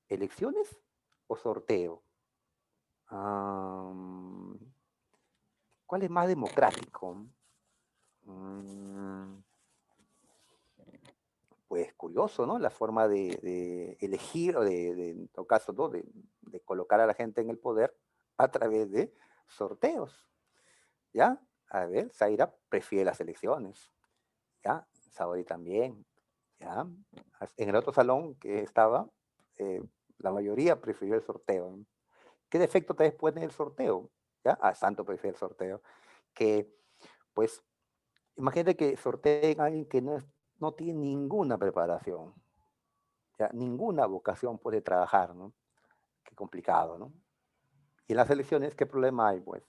¿Elecciones o sorteo? Um, ¿Cuál es más democrático? Um, pues curioso, ¿no? La forma de elegir o en todo caso, ¿no? de colocar a la gente en el poder a través de sorteos. ¿Ya? A ver, Zaira prefiere las elecciones. ¿Ya? Saori también. ¿Ya? En el otro salón que estaba, eh, la mayoría prefirió el sorteo. ¿Qué defecto tal vez puede tener el sorteo? ¿Ya? Santo prefiere el sorteo. Que, pues, imagínate que sorteen a alguien que no es no tiene ninguna preparación, ya, ninguna vocación puede trabajar, ¿no? Qué complicado, ¿no? Y en las elecciones, ¿qué problema hay, pues?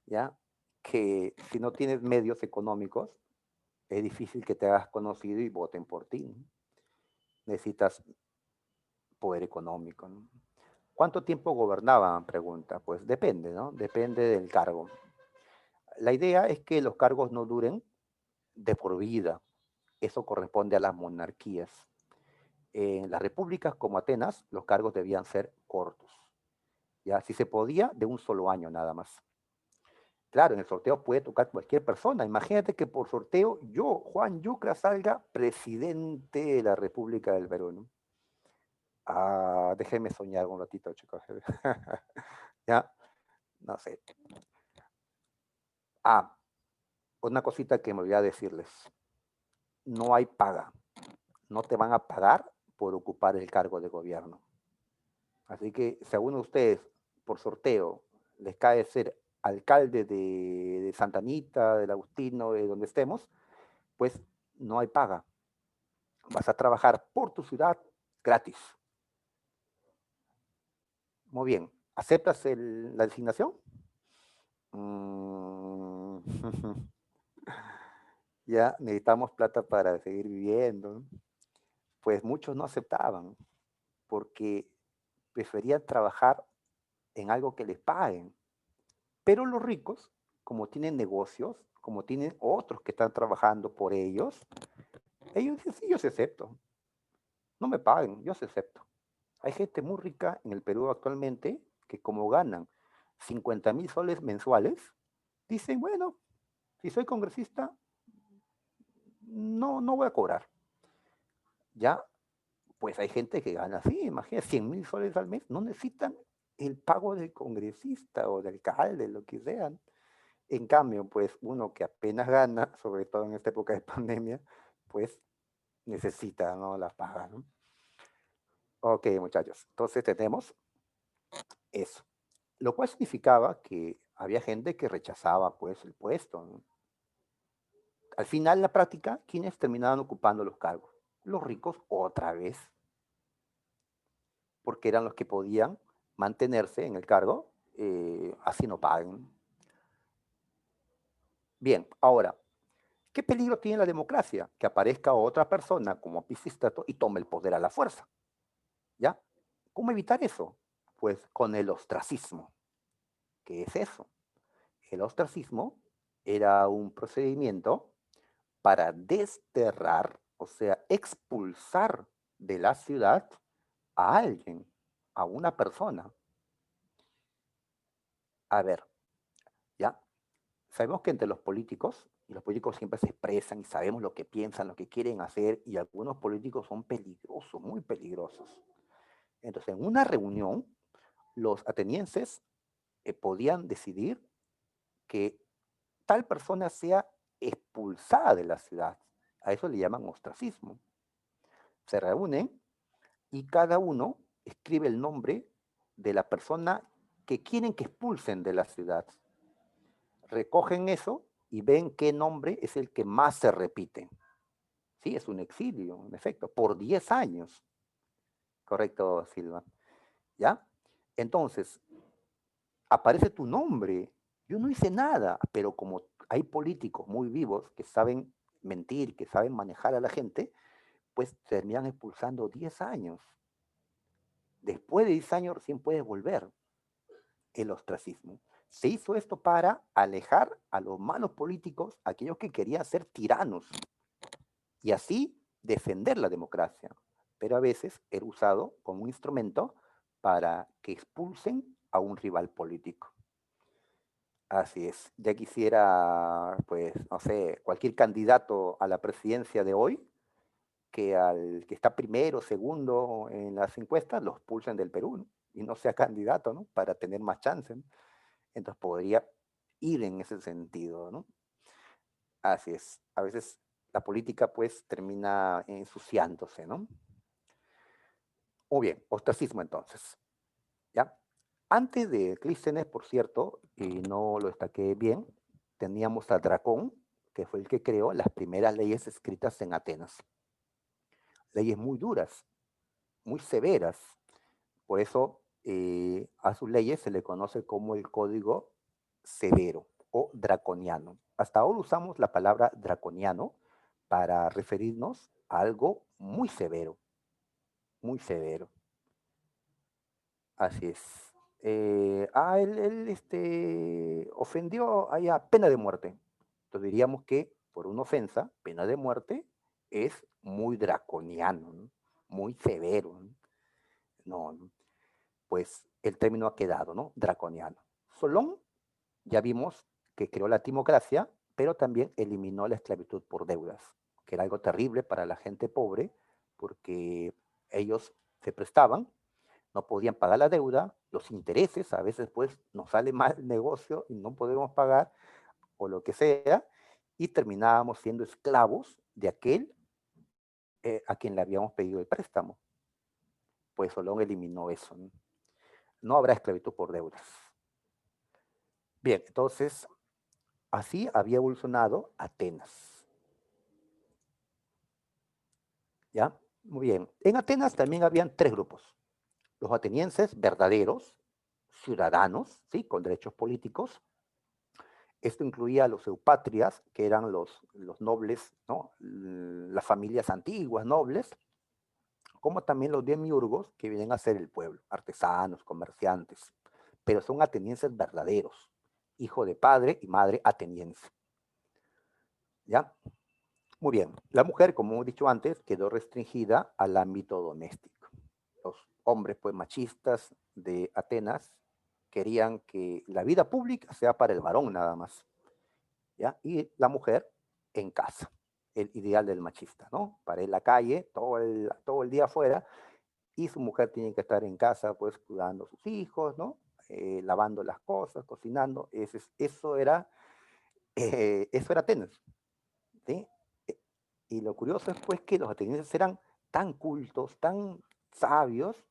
¿Ya? Que si no tienes medios económicos, es difícil que te hagas conocido y voten por ti, ¿no? Necesitas poder económico, ¿no? ¿Cuánto tiempo gobernaban? Pregunta. Pues depende, ¿no? Depende del cargo. La idea es que los cargos no duren de por vida. Eso corresponde a las monarquías. En las repúblicas como Atenas, los cargos debían ser cortos. Ya, si se podía, de un solo año nada más. Claro, en el sorteo puede tocar cualquier persona. Imagínate que por sorteo yo, Juan Yucra, salga presidente de la República del Perú, ¿no? Ah, déjenme soñar un ratito, chicos. Ya, no sé. Ah, una cosita que me voy a decirles. No hay paga. No te van a pagar por ocupar el cargo de gobierno. Así que si a uno de ustedes, por sorteo, les cae ser alcalde de Santa Anita, del Agustino, de donde estemos, pues no hay paga. Vas a trabajar por tu ciudad gratis. Muy bien. ¿Aceptas la designación? Mm, ya necesitamos plata para seguir viviendo, ¿no? Pues muchos no aceptaban porque preferían trabajar en algo que les paguen. Pero los ricos, como tienen negocios, como tienen otros que están trabajando por ellos dicen, sí, yo se acepto. No me paguen, yo se acepto. Hay gente muy rica en el Perú actualmente que como ganan 50.000 soles mensuales, dicen, bueno, si soy congresista, no voy a cobrar. Ya, pues hay gente que gana así, imagínate, 100.000 soles al mes, no necesitan el pago del congresista o del alcalde, lo que sean. En cambio, pues uno que apenas gana, sobre todo en esta época de pandemia, pues necesita, ¿no?, la paga, ¿no? Ok, muchachos, entonces tenemos eso. Lo cual significaba que había gente que rechazaba, pues, el puesto, ¿no? Al final, en la práctica, ¿quiénes terminaban ocupando los cargos? Los ricos otra vez, porque eran los que podían mantenerse en el cargo, así no paguen. Bien, ahora, ¿qué peligro tiene la democracia? Que aparezca otra persona como Pisístrato y tome el poder a la fuerza, ¿ya? ¿Cómo evitar eso? Pues con el ostracismo. ¿Qué es eso? El ostracismo era un procedimiento para desterrar, o sea, expulsar de la ciudad a alguien, a una persona. A ver, ¿ya? Sabemos que entre los políticos, y los políticos siempre se expresan y sabemos lo que piensan, lo que quieren hacer, y algunos políticos son peligrosos, muy peligrosos. Entonces, en una reunión, los atenienses podían decidir que tal persona sea expulsada de la ciudad. A eso le llaman ostracismo. Se reúnen y cada uno escribe el nombre de la persona que quieren que expulsen de la ciudad. Recogen eso y ven qué nombre es el que más se repite. Sí, es un exilio, en efecto, por 10 años. Correcto, Silva. ¿Ya? Entonces, aparece tu nombre. Yo no hice nada, pero como hay políticos muy vivos que saben mentir, que saben manejar a la gente, pues terminan expulsando 10 años. Después de 10 años recién puedes volver. El ostracismo. Se hizo esto para alejar a los malos políticos, aquellos que querían ser tiranos, y así defender la democracia. Pero a veces era usado como un instrumento para que expulsen a un rival político. Así es. Ya quisiera, pues, no sé, cualquier candidato a la presidencia de hoy, que al que está primero, segundo en las encuestas, los pulsen del Perú, ¿no? Y no sea candidato, ¿no? Para tener más chance, ¿no? Entonces podría ir en ese sentido, ¿no? Así es. A veces la política, pues, termina ensuciándose, ¿no? Muy bien, ostracismo entonces, ¿ya? Antes de Clístenes, por cierto, y no lo destaqué bien, teníamos a Dracón, que fue el que creó las primeras leyes escritas en Atenas. Leyes muy duras, muy severas. Por eso a sus leyes se le conoce como el Código Severo o Draconiano. Hasta ahora usamos la palabra draconiano para referirnos a algo muy severo, muy severo. Así es. Él ofendió a pena de muerte. Entonces diríamos que por una ofensa, pena de muerte es muy draconiano, ¿no? Muy severo, ¿no? No, pues el término ha quedado, ¿no? Draconiano. Solón, ya vimos que creó la timocracia, pero también eliminó la esclavitud por deudas, que era algo terrible para la gente pobre, porque ellos se prestaban, no podían pagar la deuda, los intereses, a veces pues nos sale mal el negocio y no podemos pagar, o lo que sea, y terminábamos siendo esclavos de aquel a quien le habíamos pedido el préstamo. Pues Solón eliminó eso, ¿no? No habrá esclavitud por deudas. Bien, entonces, así había evolucionado Atenas. ¿Ya? Muy bien. En Atenas también habían tres grupos. Los atenienses verdaderos, ciudadanos, ¿sí? Con derechos políticos. Esto incluía a los eupatrias, que eran los nobles, ¿no? Las familias antiguas, nobles, como también los demiurgos, que vienen a ser el pueblo, artesanos, comerciantes, pero son atenienses verdaderos, hijo de padre y madre ateniense. ¿Ya? Muy bien. La mujer, como hemos dicho antes, quedó restringida al ámbito doméstico. Los hombres, pues, machistas de Atenas querían que la vida pública sea para el varón nada más, ¿ya? Y la mujer en casa, el ideal del machista, ¿no? Para ir a la calle todo el día afuera, y su mujer tiene que estar en casa, pues, cuidando a sus hijos, ¿no? Lavando las cosas, cocinando. Eso era Atenas, ¿sí? Eh, Y lo curioso es, pues, que los atenienses eran tan cultos, tan sabios,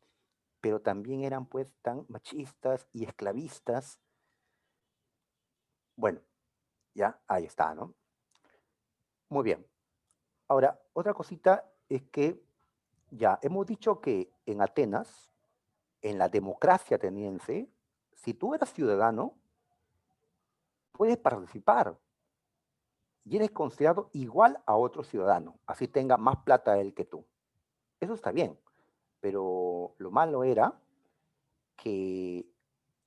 pero también eran, pues, tan machistas y esclavistas. Bueno, ya ahí está, ¿no? Muy bien. Ahora, otra cosita es que ya hemos dicho que en Atenas, en la democracia ateniense, si tú eras ciudadano, puedes participar y eres considerado igual a otro ciudadano, así tenga más plata él que tú. Eso está bien, pero lo malo era que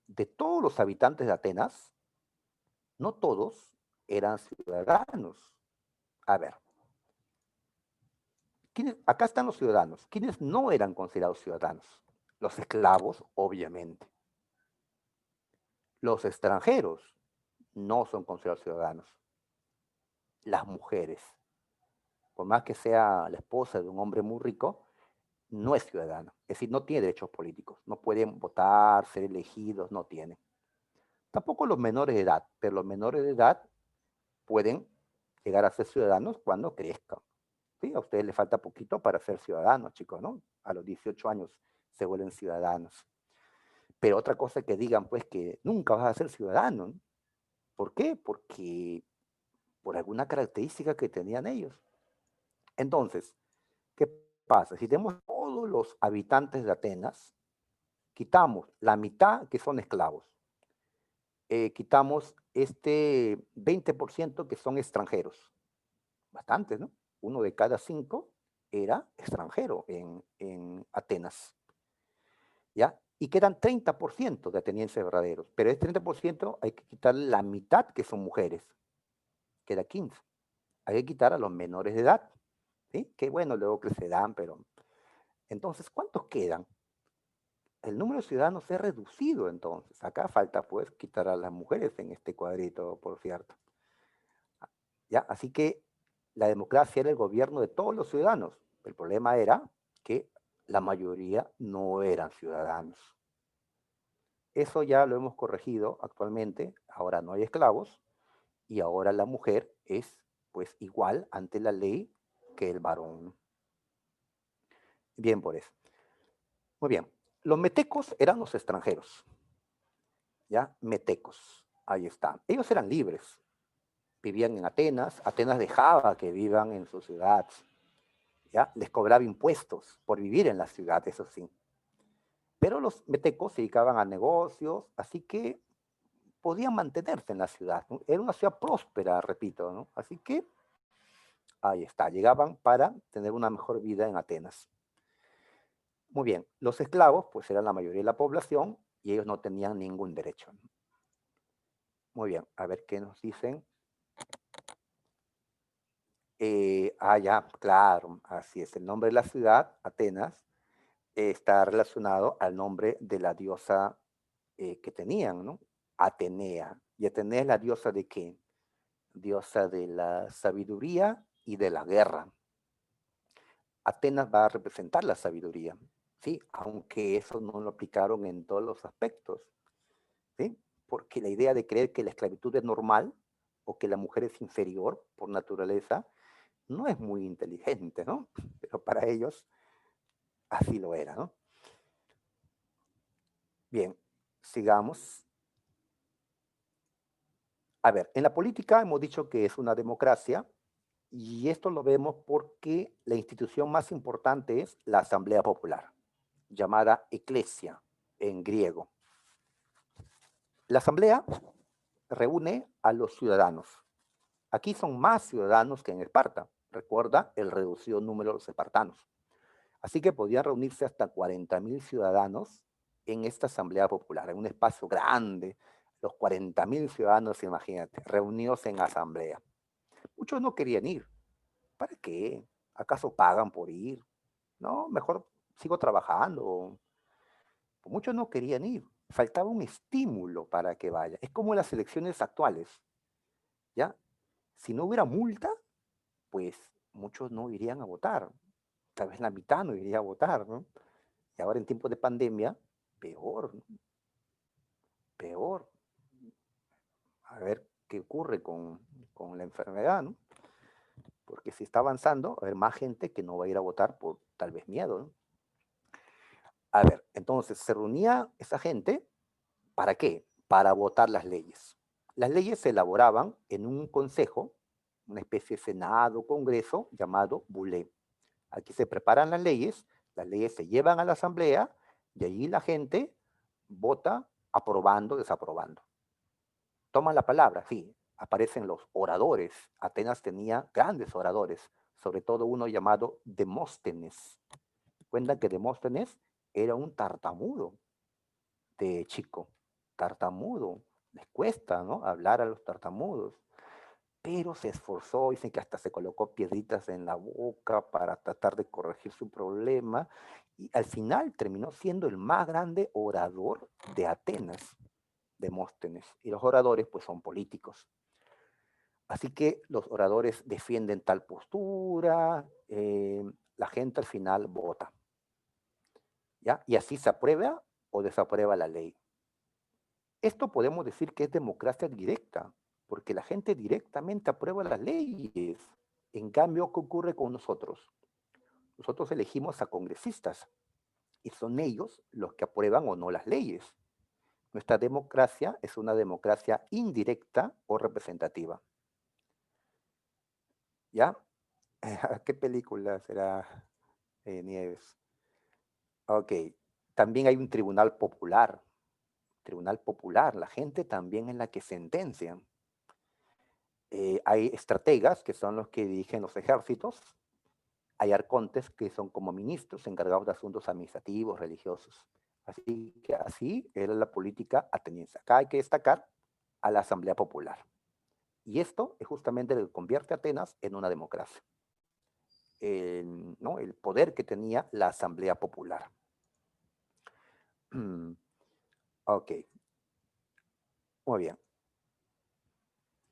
de todos los habitantes de Atenas, no todos eran ciudadanos. A ver, acá están los ciudadanos. ¿Quiénes no eran considerados ciudadanos? Los esclavos, obviamente. Los extranjeros no son considerados ciudadanos. Las mujeres, por más que sea la esposa de un hombre muy rico, no es ciudadana. Es decir, no tiene derechos políticos. No pueden votar, ser elegidos, no tienen. Tampoco los menores de edad, pero los menores de edad pueden llegar a ser ciudadanos cuando crezcan. ¿Sí? A ustedes les falta poquito para ser ciudadanos, chicos, ¿no? A los 18 años se vuelven ciudadanos. Pero otra cosa que digan, pues, que nunca vas a ser ciudadano, ¿no? ¿Por qué? Porque por alguna característica que tenían ellos. Entonces, ¿qué pasa? Si tenemos todos los habitantes de Atenas, quitamos la mitad que son esclavos, quitamos este 20% que son extranjeros, bastantes, ¿no? Uno de cada cinco era extranjero en Atenas, ¿ya? Y quedan 30% de atenienses verdaderos, pero ese 30% hay que quitar la mitad que son mujeres, queda 15. Hay que quitar a los menores de edad, ¿sí? Que bueno, luego crecerán, pero... Entonces, ¿cuántos quedan? El número de ciudadanos es reducido, entonces. Acá falta, pues, quitar a las mujeres en este cuadrito, por cierto. ¿Ya? Así que la democracia era el gobierno de todos los ciudadanos. El problema era que la mayoría no eran ciudadanos. Eso ya lo hemos corregido actualmente. Ahora no hay esclavos y ahora la mujer es, pues, igual ante la ley que el varón. Bien por eso. Muy bien. Los metecos eran los extranjeros. ¿Ya? Metecos. Ahí está. Ellos eran libres. vivían en Atenas. Atenas dejaba que vivan en su ciudad, ¿ya? Les cobraba impuestos por vivir en la ciudad, eso sí. Pero los metecos se dedicaban a negocios, así que podían mantenerse en la ciudad, ¿no? Era una ciudad próspera, repito, ¿no? Así que ahí está, llegaban para tener una mejor vida en Atenas. Muy bien, los esclavos pues eran la mayoría de la población y ellos no tenían ningún derecho. Muy bien, a ver qué nos dicen. Ya, claro, así es. El nombre de la ciudad, Atenas, está relacionado al nombre de la diosa que tenían, ¿no? Atenea. ¿Y Atenea es la diosa de qué? Diosa de la sabiduría y de la guerra. Atenas va a representar la sabiduría, ¿sí? Aunque eso no lo aplicaron en todos los aspectos, ¿sí? Porque la idea de creer que la esclavitud es normal o que la mujer es inferior por naturaleza no es muy inteligente, ¿no? Pero para ellos así lo era, ¿no? Bien, sigamos. A ver, en la política hemos dicho que es una democracia y esto lo vemos porque la institución más importante es la Asamblea Popular, llamada Eclesia en griego. La Asamblea reúne a los ciudadanos. Aquí son más ciudadanos que en Esparta. Recuerda el reducido número de los espartanos. Así que podían reunirse hasta 40.000 ciudadanos en esta Asamblea Popular, en un espacio grande. Los 40.000 ciudadanos, imagínate, reunidos en asamblea. Muchos no querían ir. ¿Para qué? ¿Acaso pagan por ir? No, mejor sigo trabajando. Muchos no querían ir. Faltaba un estímulo para que vaya. Es como las elecciones actuales, ¿ya? Si no hubiera multa, pues muchos no irían a votar. Tal vez la mitad no iría a votar, ¿no? Y ahora en tiempos de pandemia, peor, ¿no? Peor. A ver qué ocurre con la enfermedad, ¿no? Porque si está avanzando, va a haber más gente que no va a ir a votar por tal vez miedo, ¿no? A ver, entonces se reunía esa gente, ¿para qué? Para votar las leyes. Las leyes se elaboraban en un consejo, una especie de senado, congreso, llamado bulé. Aquí se preparan las leyes se llevan a la asamblea y allí la gente vota aprobando, desaprobando. Toman la palabra, sí, aparecen los oradores. Atenas tenía grandes oradores, sobre todo uno llamado Demóstenes. Cuentan que Demóstenes era un tartamudo de chico, tartamudo. Les cuesta, ¿no? Hablar a los tartamudos. Pero se esforzó, dicen que hasta se colocó piedritas en la boca para tratar de corregir su problema y al final terminó siendo el más grande orador de Atenas, Demóstenes. Y los oradores pues son políticos. Así que los oradores defienden tal postura, la gente al final vota, ¿ya? Y así se aprueba o desaprueba la ley. Esto podemos decir que es democracia directa, porque la gente directamente aprueba las leyes. En cambio, ¿qué ocurre con nosotros? Nosotros elegimos a congresistas y son ellos los que aprueban o no las leyes. Nuestra democracia es una democracia indirecta o representativa. ¿Ya? ¿Qué película será Nieves? Ok. También hay un tribunal popular. Tribunal popular. La gente también es la que sentencia. Hay estrategas, que son los que dirigen los ejércitos. Hay arcontes, que son como ministros encargados de asuntos administrativos, religiosos. Así que así era la política ateniense. Acá hay que destacar a la Asamblea Popular. Y esto es justamente lo que convierte a Atenas en una democracia. ¿No? El poder que tenía la Asamblea Popular. Ok, muy bien.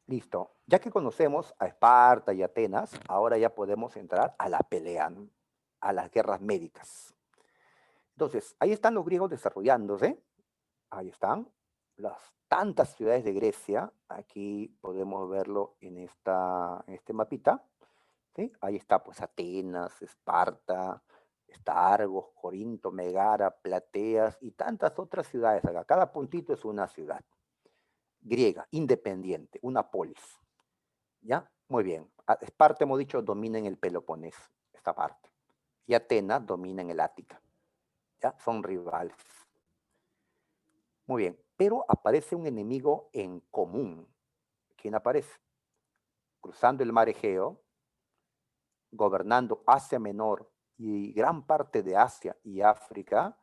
Listo. Ya que conocemos a Esparta y Atenas, ahora ya podemos entrar a la pelea, ¿no? A las guerras médicas. Entonces, ahí están los griegos desarrollándose. Ahí están las tantas ciudades de Grecia. Aquí podemos verlo en este mapita. ¿Sí? Ahí está pues Atenas, Esparta, está Argos, Corinto, Megara, Plateas y tantas otras ciudades acá. Cada puntito es una ciudad griega, independiente, una polis. ¿Ya? Muy bien. Esparta, hemos dicho, domina en el Peloponeso, esta parte. Y Atenas domina en el Ática. ¿Ya? Son rivales. Muy bien. Pero aparece un enemigo en común. ¿Quién aparece? Cruzando el mar Egeo, gobernando Asia Menor y gran parte de Asia y África,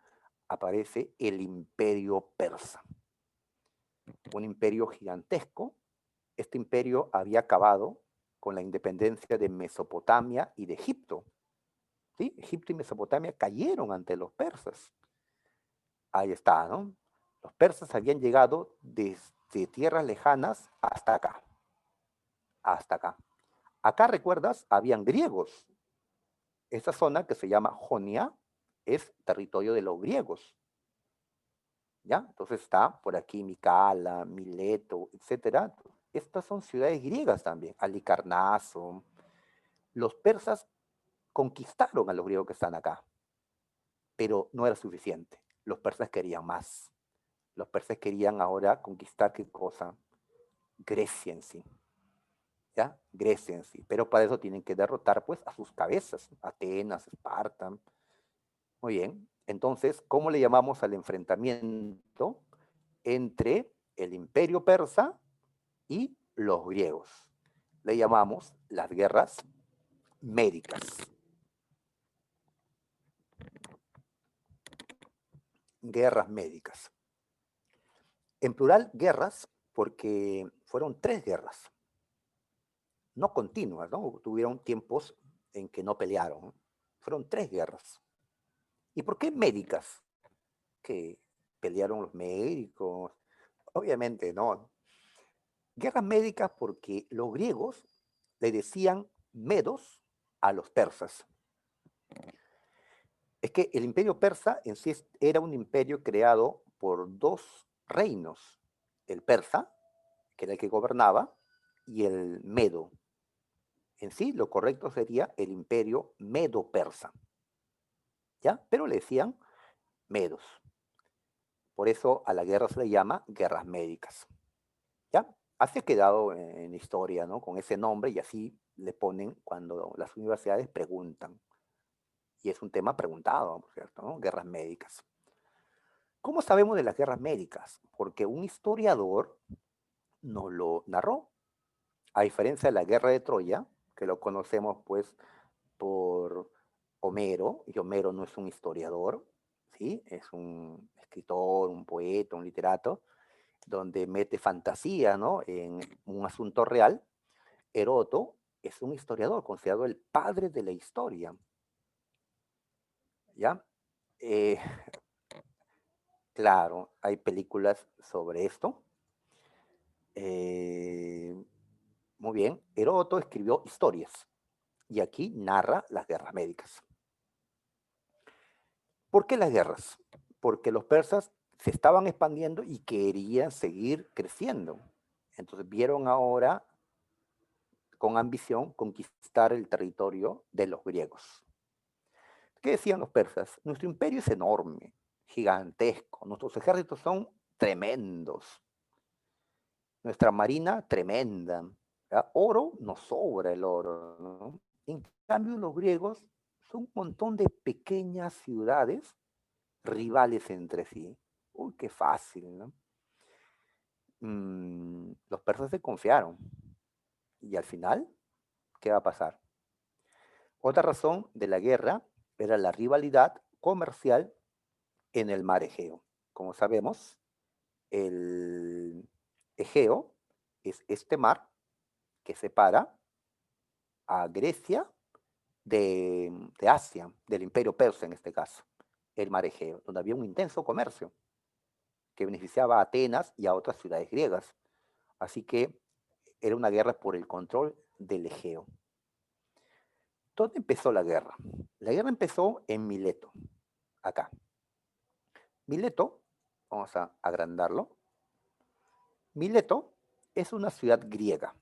aparece el imperio persa. Un imperio gigantesco. Este imperio había acabado con la independencia de Mesopotamia y de Egipto. ¿Sí? Egipto y Mesopotamia cayeron ante los persas. Ahí está, ¿no? Los persas habían llegado desde tierras lejanas hasta acá. Hasta acá. Acá, ¿recuerdas? Habían griegos. Esa zona que se llama Jonia es territorio de los griegos. ¿Ya? Entonces está por aquí Micala, Mileto, etcétera. Estas son ciudades griegas también. Halicarnaso. Los persas conquistaron a los griegos que están acá, pero no era suficiente. Los persas querían más. Los persas querían ahora conquistar qué cosa? Grecia en sí. ¿Ya? Grecia en sí. Pero para eso tienen que derrotar pues a sus cabezas, Atenas, Esparta. Muy bien. Entonces, ¿cómo le llamamos al enfrentamiento entre el imperio persa y los griegos? Le llamamos las guerras médicas. Guerras médicas. En plural, guerras, porque fueron tres guerras, no continuas, ¿no? Tuvieron tiempos en que no pelearon, ¿no? Fueron tres guerras. ¿Y por qué médicas? Que pelearon los médicos. Obviamente no. Guerras médicas porque los griegos le decían medos a los persas. Es que el imperio persa en sí era un imperio creado por dos reinos, el persa, que era el que gobernaba, y el medo. En sí, lo correcto sería el imperio medo-persa, ¿ya? Pero le decían medos. Por eso a la guerra se le llama guerras médicas, ¿ya? Así ha quedado en historia, ¿no? Con ese nombre y así le ponen cuando las universidades preguntan. Y es un tema preguntado, por cierto, ¿no? Guerras médicas. ¿Cómo sabemos de las guerras médicas? Porque un historiador nos lo narró. A diferencia de la guerra de Troya, que lo conocemos pues por Homero, y Homero no es un historiador, ¿sí? Es un escritor, un poeta, un literato, donde mete fantasía, ¿no? En un asunto real. Herodoto es un historiador, considerado el padre de la historia, ¿ya? Eh, claro, hay películas sobre esto. Eh, muy bien, Heródoto escribió historias y aquí narra las guerras médicas. ¿Por qué las guerras? Porque los persas se estaban expandiendo y querían seguir creciendo. Entonces vieron ahora con ambición conquistar el territorio de los griegos. ¿Qué decían los persas? Nuestro imperio es enorme, gigantesco, nuestros ejércitos son tremendos, nuestra marina tremenda, ¿ya? Oro nos sobra el oro, ¿no? En cambio los griegos son un montón de pequeñas ciudades rivales entre sí. Uy, qué fácil, ¿no? Los persas se confiaron. Y al final, ¿qué va a pasar? Otra razón de la guerra era la rivalidad comercial en el mar Egeo. Como sabemos, el Egeo es este mar que separa a Grecia de Asia, del imperio persa en este caso, el mar Egeo, donde había un intenso comercio que beneficiaba a Atenas y a otras ciudades griegas. Así que era una guerra por el control del Egeo. ¿Dónde empezó la guerra? La guerra empezó en Mileto, acá. Mileto, vamos a agrandarlo. Mileto es una ciudad griega,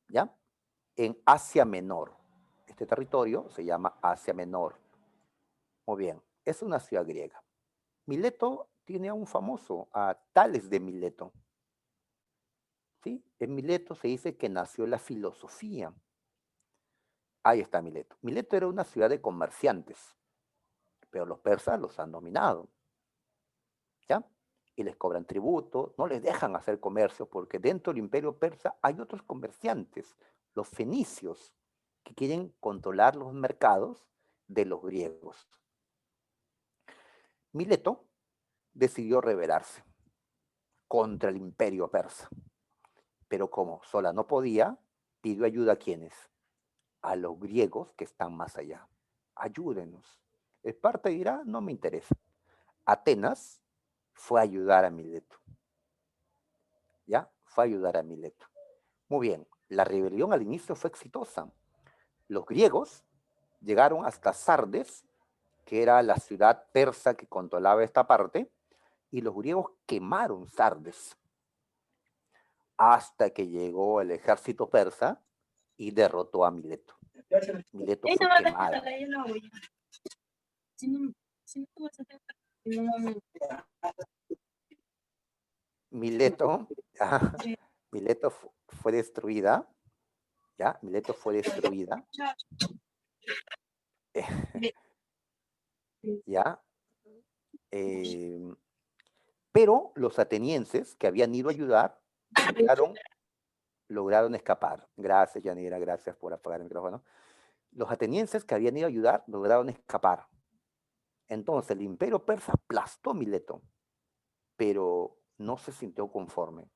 ¿ya? En Asia Menor. Este territorio se llama Asia Menor. Muy bien, es una ciudad griega. Mileto tiene a un famoso, a Tales de Mileto. ¿sí? En Mileto se dice que nació la filosofía. Ahí está Mileto. Mileto era una ciudad de comerciantes, pero los persas los han dominado, ¿ya? Y les cobran tributo, no les dejan hacer comercio porque dentro del imperio persa hay otros comerciantes, los fenicios, que quieren controlar los mercados de los griegos. Mileto decidió rebelarse contra el imperio persa, pero como sola no podía, pidió ayuda a quienes, a los griegos que están más allá. Ayúdenos. Esparta dirá, no me interesa. Atenas fue a ayudar a Mileto, ¿ya? Fue a ayudar a Mileto. Muy bien, la rebelión al inicio fue exitosa. Los griegos llegaron hasta Sardes, que era la ciudad persa que controlaba esta parte, y los griegos quemaron Sardes hasta que llegó el ejército persa y derrotó a Mileto. Mileto fue quemada. Mileto, Mileto fue destruida, ¿ya? Mileto fue destruida, ¿ya? Eh, pero los atenienses que habían ido a ayudar lograron escapar. Gracias, Yanira, gracias por apagar el micrófono. Los atenienses que habían ido a ayudar lograron escapar. Entonces el imperio persa aplastó Mileto, pero no se sintió conforme.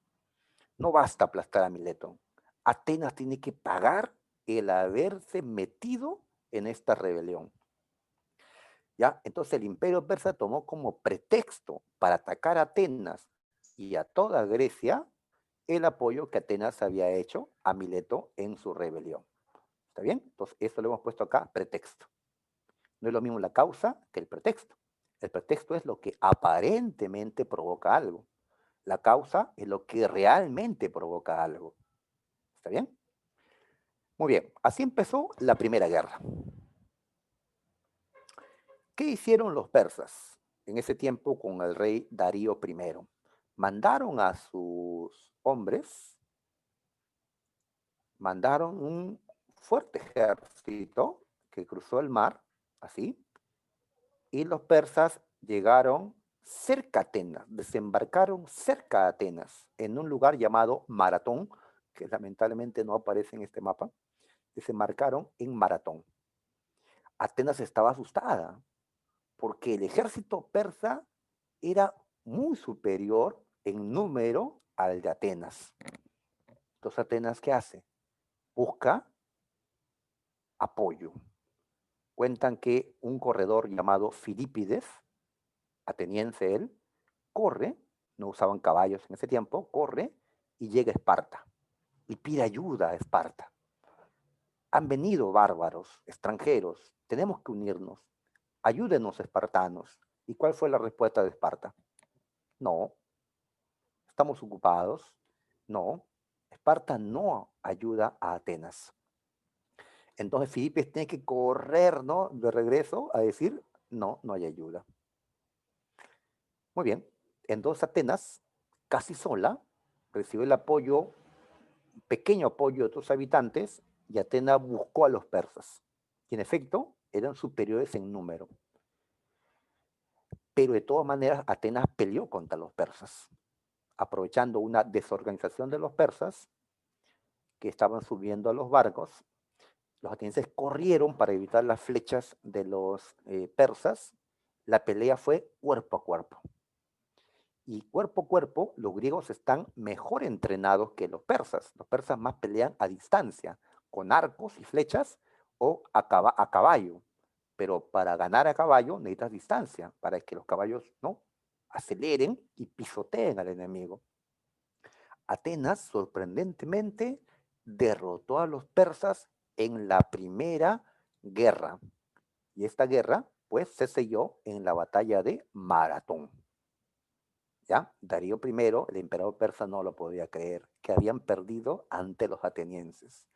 No basta aplastar a Mileto. Atenas tiene que pagar el haberse metido en esta rebelión. ¿Ya? Entonces el imperio persa tomó como pretexto para atacar a Atenas y a toda Grecia el apoyo que Atenas había hecho a Mileto en su rebelión. ¿Está bien? Entonces eso lo hemos puesto acá, pretexto. No es lo mismo la causa que el pretexto. El pretexto es lo que aparentemente provoca algo. La causa es lo que realmente provoca algo. ¿Está bien? Muy bien, así empezó la primera guerra. ¿Qué hicieron los persas en ese tiempo con el rey Darío I? Mandaron a sus hombres, mandaron un fuerte ejército que cruzó el mar, así, y los persas llegaron cerca a Atenas, desembarcaron cerca de Atenas, en un lugar llamado Maratón, que lamentablemente no aparece en este mapa, desembarcaron en Maratón. Atenas estaba asustada, porque el ejército persa era muy superior en número al de Atenas. Entonces, Atenas, ¿qué hace? Busca apoyo. Cuentan que un corredor llamado Filipides, ateniense él, corre, no usaban caballos en ese tiempo, corre y llega a Esparta y pide ayuda a Esparta. Han venido bárbaros, extranjeros, tenemos que unirnos. Ayúdenos, espartanos. ¿Y cuál fue la respuesta de Esparta? No, estamos ocupados. No, Esparta no ayuda a Atenas. Entonces Filipe tiene que correr, ¿no? De regreso a decir, no, no hay ayuda. Muy bien, entonces Atenas, casi sola, recibió el apoyo, pequeño apoyo de otros habitantes, y Atenas buscó a los persas, que en efecto eran superiores en número. Pero de todas maneras Atenas peleó contra los persas, aprovechando una desorganización de los persas que estaban subiendo a los barcos. Los atenienses corrieron para evitar las flechas de los persas. La pelea fue cuerpo a cuerpo. Y cuerpo a cuerpo, los griegos están mejor entrenados que los persas. Los persas más pelean a distancia, con arcos y flechas o a caballo. Pero para ganar a caballo necesitas distancia, para que los caballos no aceleren y pisoteen al enemigo. Atenas, sorprendentemente, derrotó a los persas en la primera guerra. Y esta guerra, pues, se selló en la batalla de Maratón. ¿Ya? Darío I, el emperador persa, no lo podía creer, que habían perdido ante los atenienses.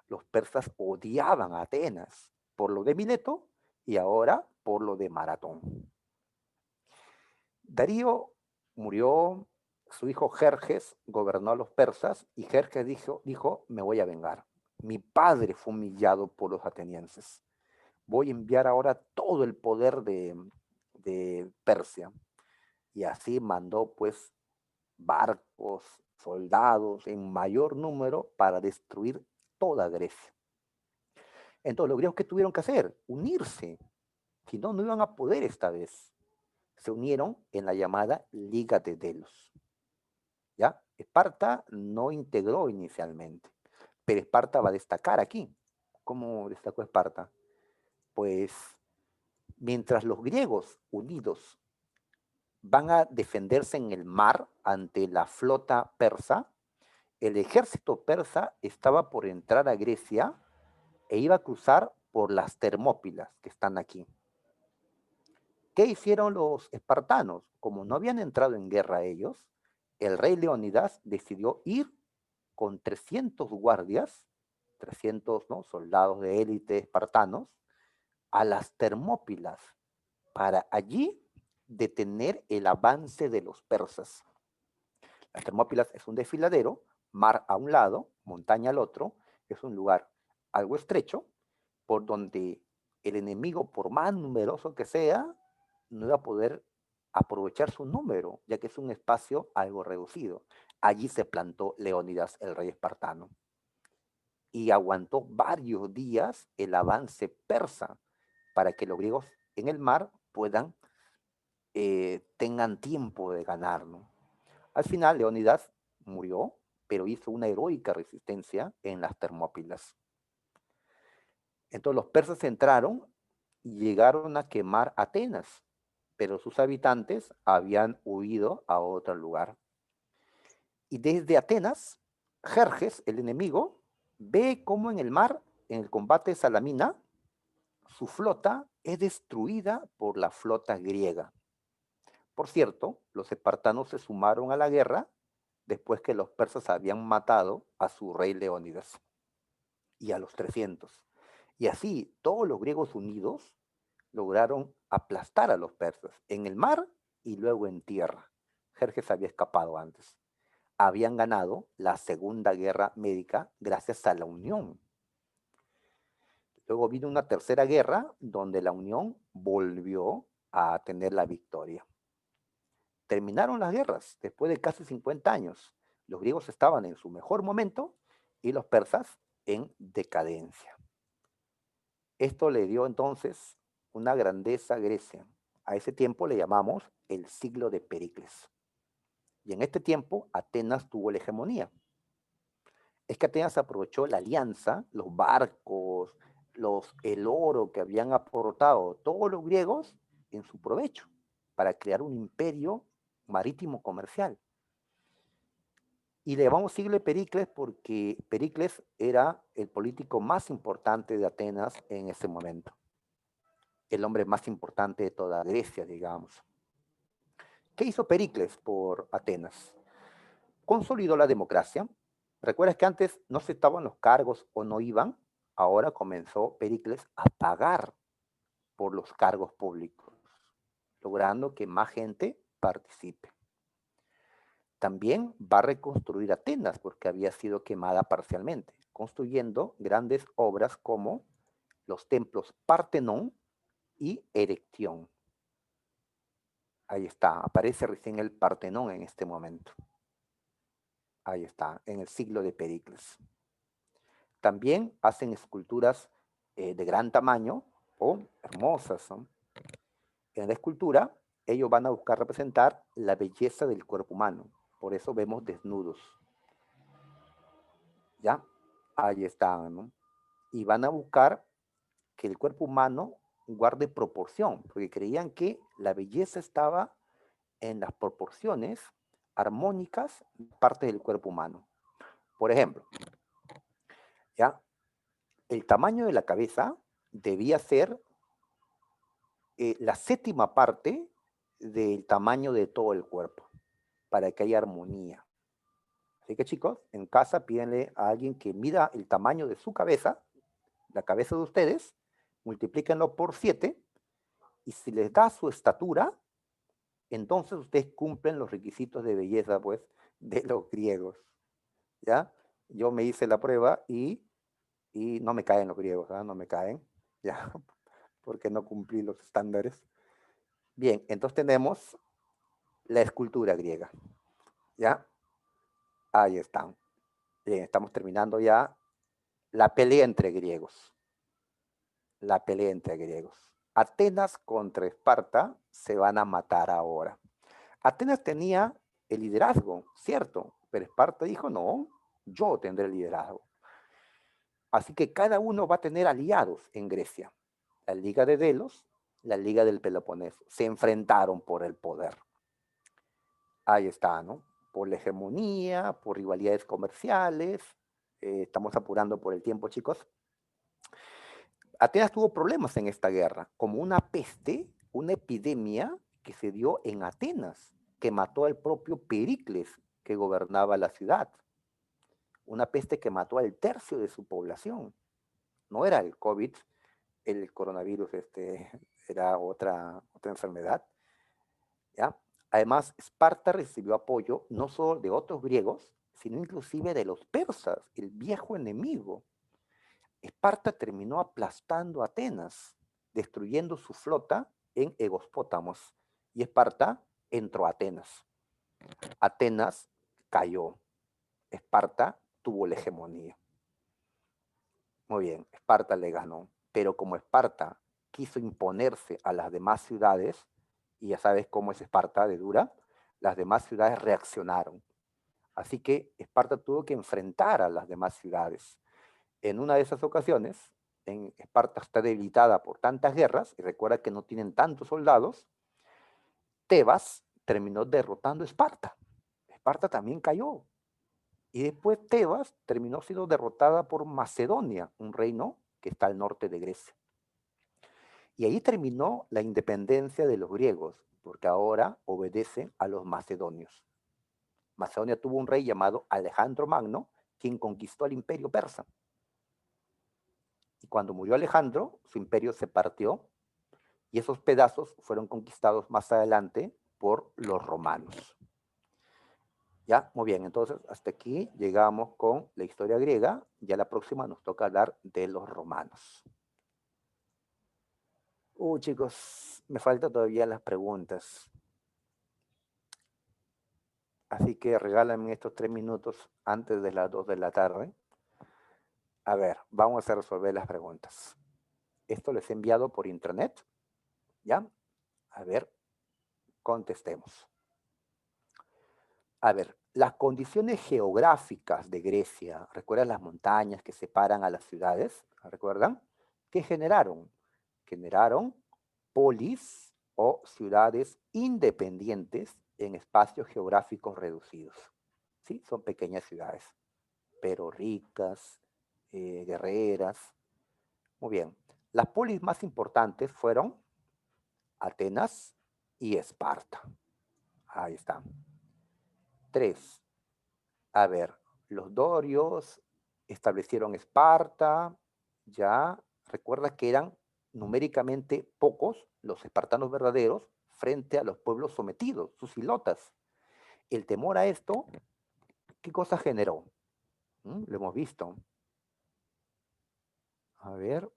Los persas odiaban a Atenas por lo de Mileto y ahora por lo de Maratón. Darío murió, su hijo Jerjes gobernó a los persas y Jerjes dijo, me voy a vengar. Mi padre fue humillado por los atenienses. Voy a enviar ahora todo el poder de Persia. Y así mandó pues barcos, soldados en mayor número para destruir toda Grecia. Entonces los griegos, ¿qué tuvieron que hacer? Unirse. Si no, no iban a poder esta vez. Se unieron en la llamada Liga de Delos. ¿Ya? Esparta no integró inicialmente, pero Esparta va a destacar aquí. ¿Cómo destacó Esparta? Pues mientras los griegos unidos van a defenderse en el mar ante la flota persa, el ejército persa estaba por entrar a Grecia e iba a cruzar por las Termópilas que están aquí. ¿Qué hicieron los espartanos? Como no habían entrado en guerra ellos, el rey Leónidas decidió ir con 300 guardias, 300, ¿no?, soldados de élite espartanos, a las Termópilas para allí detener el avance de los persas. Las Termópilas es un desfiladero, mar a un lado, montaña al otro, es un lugar algo estrecho, por donde el enemigo, por más numeroso que sea, no iba a poder aprovechar su número, ya que es un espacio algo reducido. Allí se plantó Leónidas, el rey espartano, y aguantó varios días el avance persa para que los griegos en el mar tengan tiempo de ganar, ¿no? Al final, Leónidas murió, pero hizo una heroica resistencia en las Termópilas. Entonces los persas entraron y llegaron a quemar Atenas, pero sus habitantes habían huido a otro lugar. Y desde Atenas, Jerjes, el enemigo, ve cómo en el mar, en el combate de Salamina, su flota es destruida por la flota griega. Por cierto, los espartanos se sumaron a la guerra después que los persas habían matado a su rey Leónidas y a los 300. Y así todos los griegos unidos lograron aplastar a los persas en el mar y luego en tierra. Jerjes había escapado antes. Habían ganado la Segunda Guerra Médica gracias a la unión. Luego vino una tercera guerra donde la unión volvió a tener la victoria. Terminaron las guerras después de casi 50 años. Los griegos estaban en su mejor momento y los persas en decadencia. Esto le dio entonces una grandeza a Grecia. A ese tiempo le llamamos el siglo de Pericles. Y en este tiempo Atenas tuvo la hegemonía. Es que Atenas aprovechó la alianza, los barcos, el oro que habían aportado todos los griegos en su provecho para crear un imperio marítimo comercial. Y le llamamos siglo de Pericles porque Pericles era el político más importante de Atenas en ese momento. El hombre más importante de toda Grecia, digamos. ¿Qué hizo Pericles por Atenas? Consolidó la democracia. ¿Recuerdas que antes no se estaban los cargos o no iban? Ahora comenzó Pericles a pagar por los cargos públicos, logrando que más gente participe. También va a reconstruir Atenas porque había sido quemada parcialmente, construyendo grandes obras como los templos Partenón y Erección. Ahí está, aparece recién el Partenón en este momento. Ahí está, en el siglo de Pericles. También hacen esculturas de gran tamaño o hermosas, ¿no? En la escultura, ellos van a buscar representar la belleza del cuerpo humano. Por eso vemos desnudos. ¿Ya? Ahí están, ¿no? Y van a buscar que el cuerpo humano guarde proporción, porque creían que la belleza estaba en las proporciones armónicas de parte del cuerpo humano. Por ejemplo, ¿ya? El tamaño de la cabeza debía ser la séptima parte del tamaño de todo el cuerpo, para que haya armonía. Así que chicos, en casa pídenle a alguien que mida el tamaño de su cabeza, la cabeza de ustedes, multiplíquenlo por 7, y si les da su estatura, entonces ustedes cumplen los requisitos de belleza, pues, de los griegos, ¿ya? Yo me hice la prueba y no me caen los griegos, ¿ah? No me caen, ¿ya? Porque no cumplí los estándares. Bien, entonces tenemos la escultura griega, ¿ya? Ahí están. Bien, estamos terminando ya la pelea entre griegos. La pelea entre griegos. Atenas contra Esparta se van a matar ahora. Atenas tenía el liderazgo, cierto, pero Esparta dijo, no, yo tendré el liderazgo. Así que cada uno va a tener aliados en Grecia. La Liga de Delos, la Liga del Peloponeso. Se enfrentaron por el poder. Ahí está, ¿no? Por la hegemonía, por rivalidades comerciales. Estamos apurando por el tiempo, chicos. Atenas tuvo problemas en esta guerra, como una peste, una epidemia que se dio en Atenas, que mató al propio Pericles, que gobernaba la ciudad. Una peste que mató al tercio de su población. No era el COVID, el coronavirus era otra enfermedad. ¿Ya? Además, Esparta recibió apoyo no solo de otros griegos, sino inclusive de los persas, el viejo enemigo. Esparta terminó aplastando a Atenas, destruyendo su flota en Egospótamos, y Esparta entró a Atenas. Atenas cayó, Esparta tuvo la hegemonía. Muy bien, Esparta le ganó, pero como Esparta quiso imponerse a las demás ciudades, y ya sabes cómo es Esparta de dura, las demás ciudades reaccionaron. Así que Esparta tuvo que enfrentar a las demás ciudades. En una de esas ocasiones, Esparta está debilitada por tantas guerras, y recuerda que no tienen tantos soldados, Tebas terminó derrotando a Esparta. Esparta también cayó. Y después Tebas terminó siendo derrotada por Macedonia, un reino que está al norte de Grecia. Y ahí terminó la independencia de los griegos, porque ahora obedecen a los macedonios. Macedonia tuvo un rey llamado Alejandro Magno, quien conquistó el imperio persa. Y cuando murió Alejandro, su imperio se partió y esos pedazos fueron conquistados más adelante por los romanos. Ya, muy bien, entonces hasta aquí llegamos con la historia griega. Ya la próxima nos toca hablar de los romanos. Chicos, me faltan todavía las preguntas. Así que regálenme estos 3 minutos antes de las 2 de la tarde. A ver, vamos a resolver las preguntas. Esto les he enviado por internet. ¿Ya? A ver, contestemos. A ver, las condiciones geográficas de Grecia, ¿recuerdan las montañas que separan a las ciudades? ¿Recuerdan? ¿Qué generaron? Generaron polis o ciudades independientes en espacios geográficos reducidos. ¿Sí? Son pequeñas ciudades, pero ricas, guerreras. Muy bien. Las polis más importantes fueron Atenas y Esparta. Ahí están. 3. A ver, los dorios establecieron Esparta, ya. Recuerda que eran numéricamente pocos los espartanos verdaderos frente a los pueblos sometidos, sus ilotas. El temor a esto, ¿qué cosa generó? Lo hemos visto. A ver.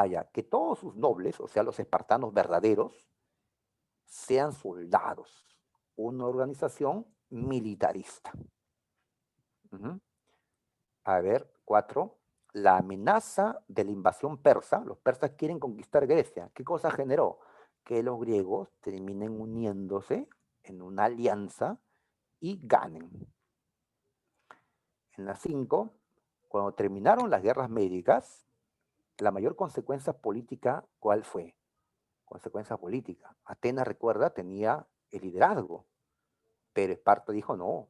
Ya, que todos sus nobles, o sea, los espartanos verdaderos, sean soldados, una organización militarista. A ver, 4. La amenaza de la invasión persa, los persas quieren conquistar Grecia. ¿Qué cosa generó? Que los griegos terminen uniéndose en una alianza y ganen. En la 5, cuando terminaron las guerras médicas, la mayor consecuencia política, ¿cuál fue? Consecuencia política. Atenas, recuerda, tenía el liderazgo, pero Esparta dijo no,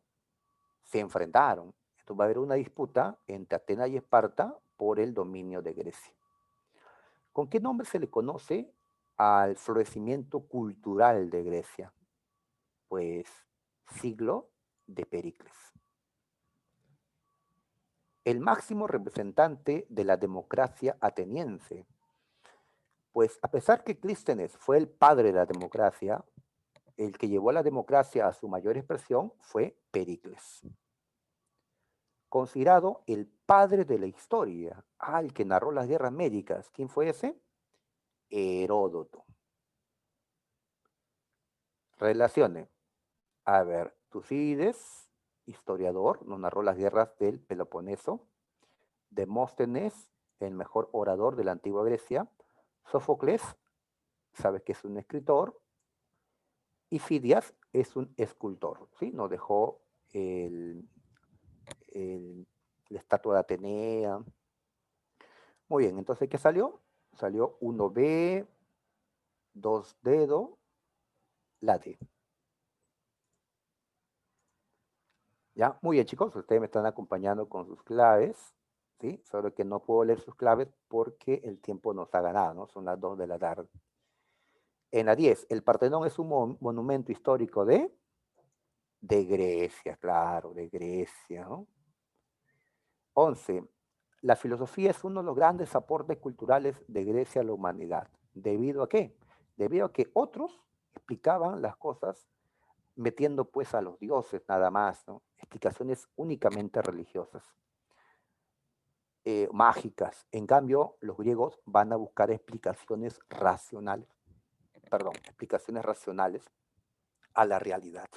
se enfrentaron. Entonces va a haber una disputa entre Atenas y Esparta por el dominio de Grecia. ¿Con qué nombre se le conoce al florecimiento cultural de Grecia? Pues siglo de Pericles. El máximo representante de la democracia ateniense. Pues a pesar que Clístenes fue el padre de la democracia, el que llevó a la democracia a su mayor expresión fue Pericles, considerado el padre de la historia, el que narró las guerras médicas. ¿Quién fue ese? Heródoto. Relaciones. A ver, Tucídides, historiador, nos narró las guerras del Peloponeso. Demóstenes, el mejor orador de la antigua Grecia. Sófocles, sabes que es un escritor. Y Fidias es un escultor, ¿sí? Nos dejó el, el, la estatua de Atenea. Muy bien, entonces, ¿qué salió? Salió 1B, 2 dedo, la D. ¿Ya? Muy bien, chicos, ustedes me están acompañando con sus claves, ¿sí? Solo que no puedo leer sus claves porque el tiempo nos ha ganado, ¿no? Son las 2 de la tarde. En la 10, el Partenón es un monumento histórico de Grecia, claro, de Grecia, ¿no? 11, la filosofía es uno de los grandes aportes culturales de Grecia a la humanidad. ¿Debido a qué? Debido a que otros explicaban las cosas metiendo pues a los dioses nada más, ¿no? Explicaciones únicamente religiosas, mágicas. En cambio, los griegos van a buscar explicaciones racionales, perdón, explicaciones racionales a la realidad.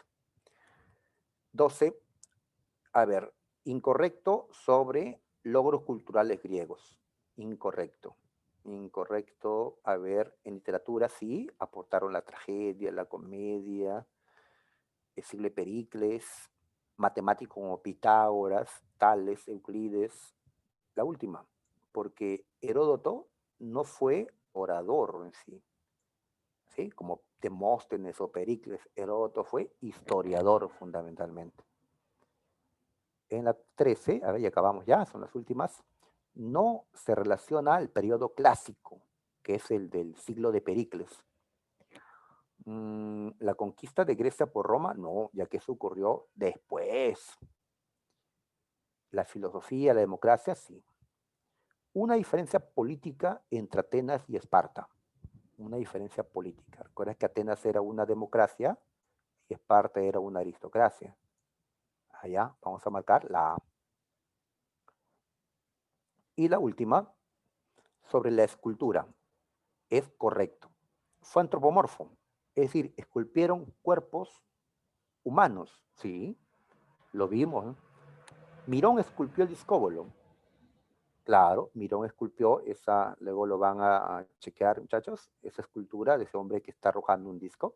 12, a ver, incorrecto sobre logros culturales griegos. Incorrecto. Incorrecto, a ver, en literatura sí, aportaron la tragedia, la comedia, el siglo de Pericles, matemáticos como Pitágoras, Tales, Euclides, la última, porque Heródoto no fue orador en sí, ¿sí? Como Demóstenes o Pericles, Heródoto fue historiador fundamentalmente. En la 13, a ver, ya acabamos ya, son las últimas, no se relaciona al periodo clásico, que es el del siglo de Pericles. La conquista de Grecia por Roma, no, ya que eso ocurrió después. La filosofía, la democracia, sí. Una diferencia política entre Atenas y Esparta. Una diferencia política. Recuerda que Atenas era una democracia y Esparta era una aristocracia. Allá vamos a marcar la A. Y la última, sobre la escultura. Es correcto. Fue antropomorfo. Es decir, esculpieron cuerpos humanos. Sí, lo vimos, ¿no? Mirón esculpió el discóbolo. Claro, Mirón esculpió esa, luego lo van a chequear, muchachos, esa escultura de ese hombre que está arrojando un disco.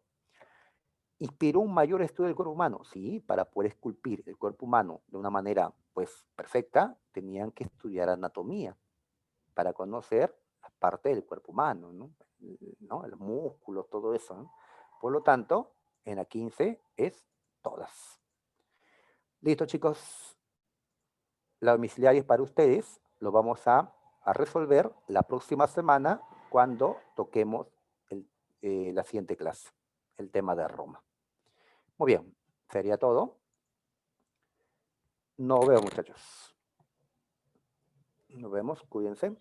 ¿Inspiró un mayor estudio del cuerpo humano? Sí, para poder esculpir el cuerpo humano de una manera, pues, perfecta, tenían que estudiar anatomía para conocer las partes del cuerpo humano, ¿no? ¿No? Los músculos, todo eso, ¿no? Por lo tanto, en la 15 es todas. Listo, chicos. La domiciliaria es para ustedes. Lo vamos a resolver la próxima semana cuando toquemos la siguiente clase, el tema de Roma. Muy bien, sería todo. Nos vemos, muchachos. Nos vemos, cuídense.